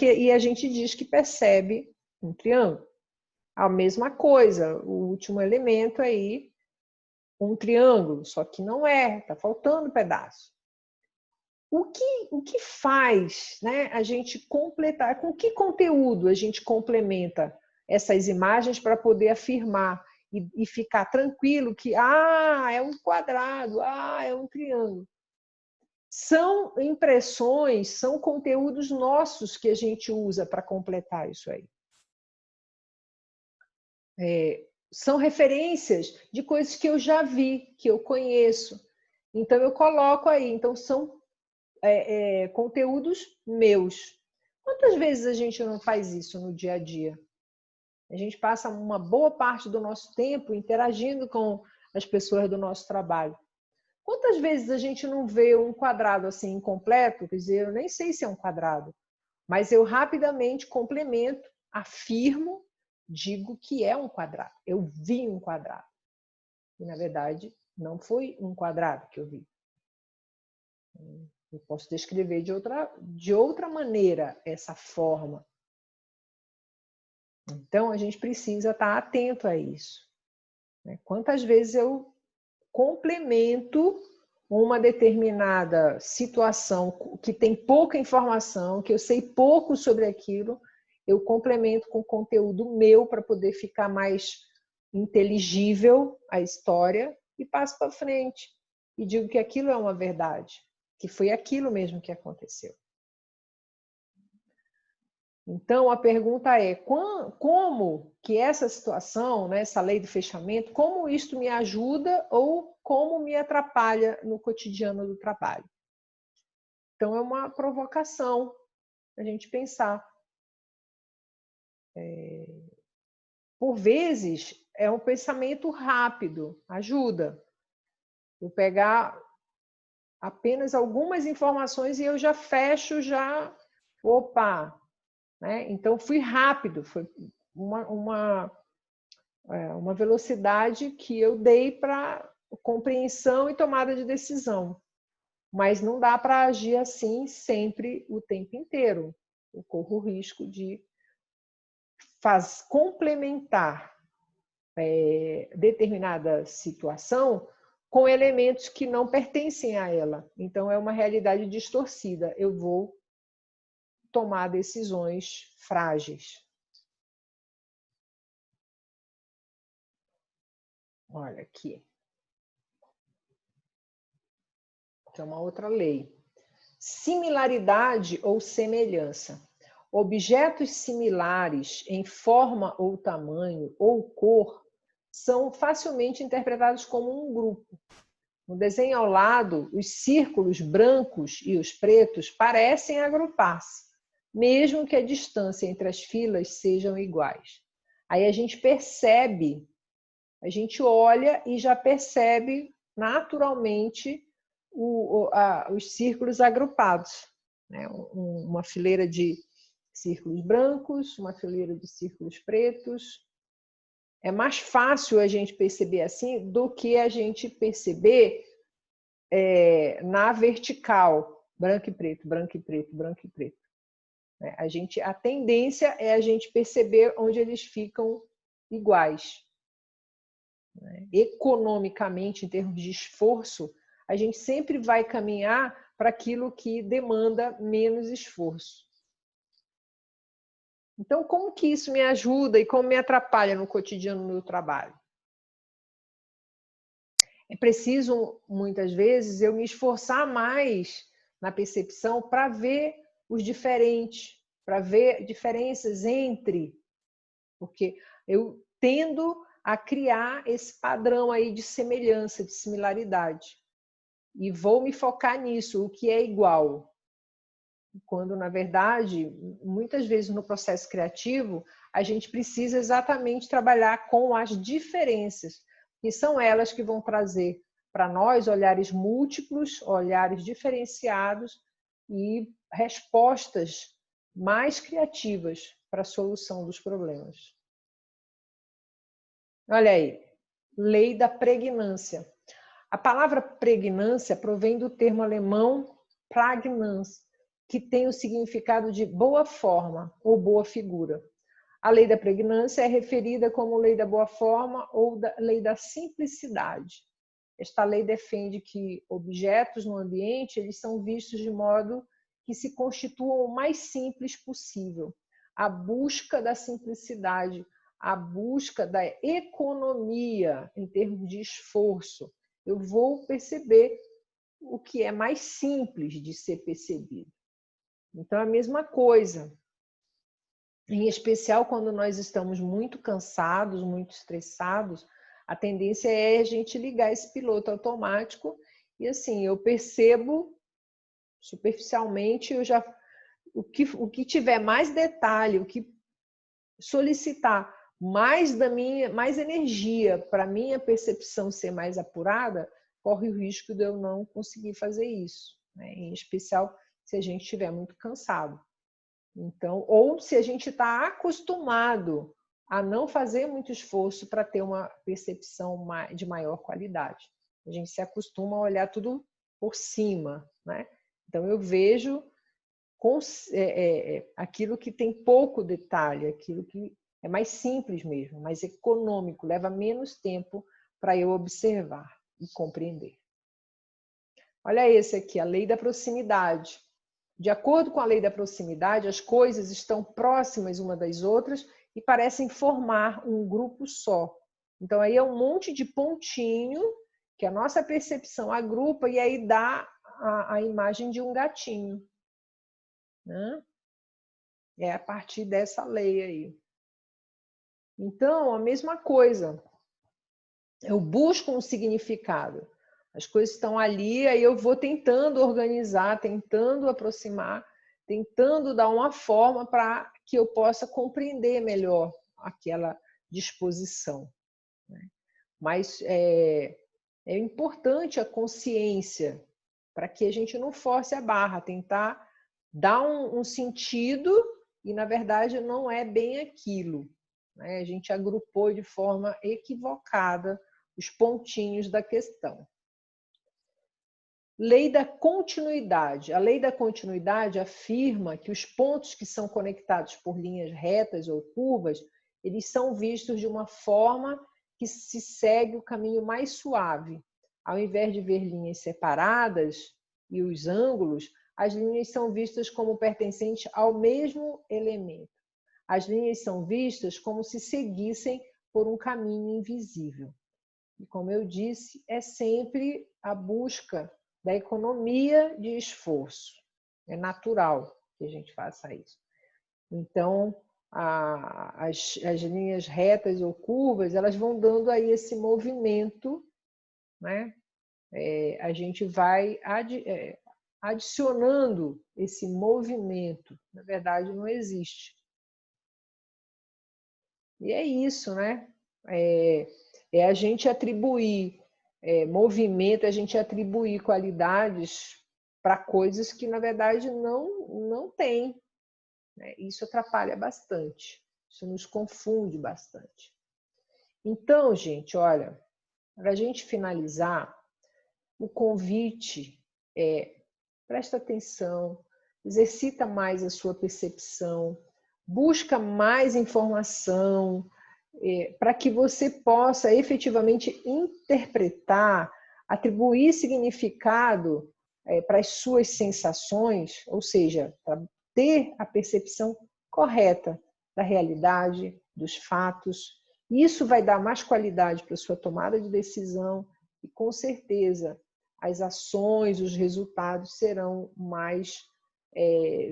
e a gente diz que percebe um triângulo. A mesma coisa, o último elemento aí, um triângulo, só que não é, está faltando pedaço. O que faz, né, a gente completar? Com que conteúdo a gente complementa essas imagens para poder afirmar e ficar tranquilo que é um quadrado, é um triângulo? São impressões, são conteúdos nossos que a gente usa para completar isso aí. São referências de coisas que eu já vi, que eu conheço. Então, eu coloco aí. Então, são conteúdos meus. Quantas vezes a gente não faz isso no dia a dia? A gente passa uma boa parte do nosso tempo interagindo com as pessoas do nosso trabalho. Quantas vezes a gente não vê um quadrado assim incompleto? Quer dizer, eu nem sei se é um quadrado, mas eu rapidamente complemento, afirmo, digo que é um quadrado. Eu vi um quadrado. E, na verdade, não foi um quadrado que eu vi. Eu posso descrever de outra maneira essa forma. Então, a gente precisa estar atento a isso. Quantas vezes eu complemento uma determinada situação que tem pouca informação, que eu sei pouco sobre aquilo, eu complemento com conteúdo meu para poder ficar mais inteligível a história e passo para frente. E digo que aquilo é uma verdade, que foi aquilo mesmo que aconteceu. Então, a pergunta é, como que essa situação, né, essa lei do fechamento, como isto me ajuda ou como me atrapalha no cotidiano do trabalho? Então, é uma provocação a gente pensar. Por vezes, é um pensamento rápido, ajuda. Eu pegar apenas algumas informações e eu já fecho, opa, né? Então, fui rápido, foi uma velocidade que eu dei para compreensão e tomada de decisão. Mas não dá para agir assim sempre o tempo inteiro. Eu corro o risco de complementar determinada situação com elementos que não pertencem a ela. Então, é uma realidade distorcida. Eu vou tomar decisões frágeis. Olha aqui. Que é uma outra lei. Similaridade ou semelhança. Objetos similares em forma ou tamanho ou cor são facilmente interpretados como um grupo. No desenho ao lado, os círculos brancos e os pretos parecem agrupar-se, mesmo que a distância entre as filas sejam iguais. Aí a gente percebe, a gente olha e já percebe naturalmente os círculos agrupados, né? Uma fileira de círculos brancos, uma fileira de círculos pretos. É mais fácil a gente perceber assim do que a gente perceber na vertical, branco e preto, branco e preto, branco e preto. A tendência é a gente perceber onde eles ficam iguais. Economicamente, em termos de esforço, a gente sempre vai caminhar para aquilo que demanda menos esforço. Então, como que isso me ajuda e como me atrapalha no cotidiano do meu trabalho? É preciso, muitas vezes, eu me esforçar mais na percepção para ver os diferentes, para ver diferenças entre, porque eu tendo a criar esse padrão aí de semelhança, de similaridade. E vou me focar nisso, o que é igual. Quando, na verdade, muitas vezes no processo criativo, a gente precisa exatamente trabalhar com as diferenças, que são elas que vão trazer para nós olhares múltiplos, olhares diferenciados e respostas mais criativas para a solução dos problemas. Olha aí, lei da pregnância. A palavra pregnância provém do termo alemão Prägnanz, que tem o significado de boa forma ou boa figura. A lei da pregnância é referida como lei da boa forma ou lei da simplicidade. Esta lei defende que objetos no ambiente eles são vistos de modo que se constituam o mais simples possível. A busca da simplicidade, a busca da economia em termos de esforço. Eu vou perceber o que é mais simples de ser percebido. Então, é a mesma coisa. Em especial quando nós estamos muito cansados, muito estressados, a tendência é a gente ligar esse piloto automático e assim, eu percebo superficialmente, o que tiver mais detalhe, o que solicitar mais energia para a minha percepção ser mais apurada, corre o risco de eu não conseguir fazer isso, né? Em especial se a gente estiver muito cansado. Então, ou se a gente está acostumado a não fazer muito esforço para ter uma percepção de maior qualidade. A gente se acostuma a olhar tudo por cima, né? Então, eu vejo aquilo que tem pouco detalhe, aquilo que é mais simples mesmo, mais econômico, leva menos tempo para eu observar e compreender. Olha esse aqui, a lei da proximidade. De acordo com a lei da proximidade, as coisas estão próximas umas das outras e parecem formar um grupo só. Então, aí é um monte de pontinho que a nossa percepção agrupa e aí dá a imagem de um gatinho, né? É a partir dessa lei aí. Então, a mesma coisa. Eu busco um significado. As coisas estão ali, aí eu vou tentando organizar, tentando aproximar, tentando dar uma forma para que eu possa compreender melhor aquela disposição. Mas é importante a consciência para que a gente não force a barra, tentar dar um sentido e, na verdade, não é bem aquilo. A gente agrupou de forma equivocada os pontinhos da questão. Lei da continuidade. A lei da continuidade afirma que os pontos que são conectados por linhas retas ou curvas, eles são vistos de uma forma que se segue o caminho mais suave. Ao invés de ver linhas separadas e os ângulos, as linhas são vistas como pertencentes ao mesmo elemento. As linhas são vistas como se seguissem por um caminho invisível. E, como eu disse, é sempre a busca da economia de esforço. É natural que a gente faça isso. Então, as linhas retas ou curvas, elas vão dando aí esse movimento, né? A gente vai adicionando esse movimento. Na verdade, não existe. E é isso, né? É a gente atribuir movimento, a gente atribuir qualidades para coisas que, na verdade, não tem. Isso atrapalha bastante, isso nos confunde bastante. Então, gente, olha, para a gente finalizar, o convite é: presta atenção, exercita mais a sua percepção, busca mais informação, para que você possa efetivamente interpretar, atribuir significado para as suas sensações, ou seja, para ter a percepção correta da realidade, dos fatos. Isso vai dar mais qualidade para a sua tomada de decisão e, com certeza, as ações, os resultados serão mais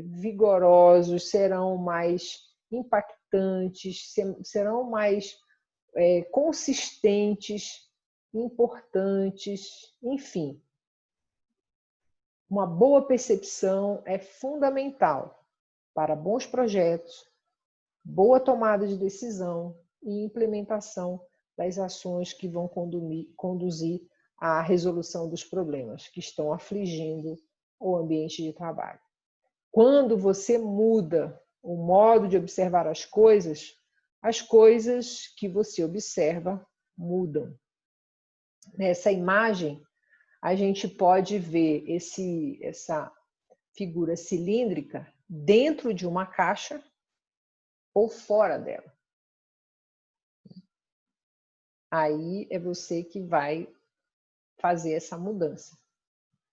vigorosos, serão mais impactantes, serão mais consistentes, importantes, enfim. Uma boa percepção é fundamental para bons projetos, boa tomada de decisão e implementação das ações que vão conduzir à resolução dos problemas que estão afligindo o ambiente de trabalho. Quando você muda o modo de observar as coisas que você observa mudam. Nessa imagem, a gente pode ver essa figura cilíndrica dentro de uma caixa ou fora dela. Aí é você que vai fazer essa mudança.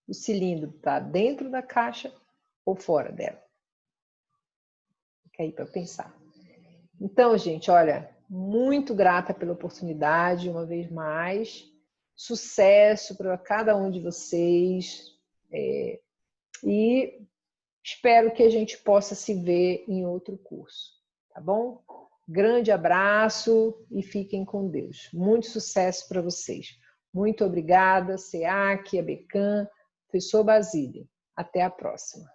O cilindro está dentro da caixa ou fora dela? Fica aí para pensar. Então, gente, olha, muito grata pela oportunidade, uma vez mais. Sucesso para cada um de vocês. E espero que a gente possa se ver em outro curso, tá bom? Grande abraço e fiquem com Deus. Muito sucesso para vocês. Muito obrigada, SEAC, ABECAM, professor Basílio. Até a próxima.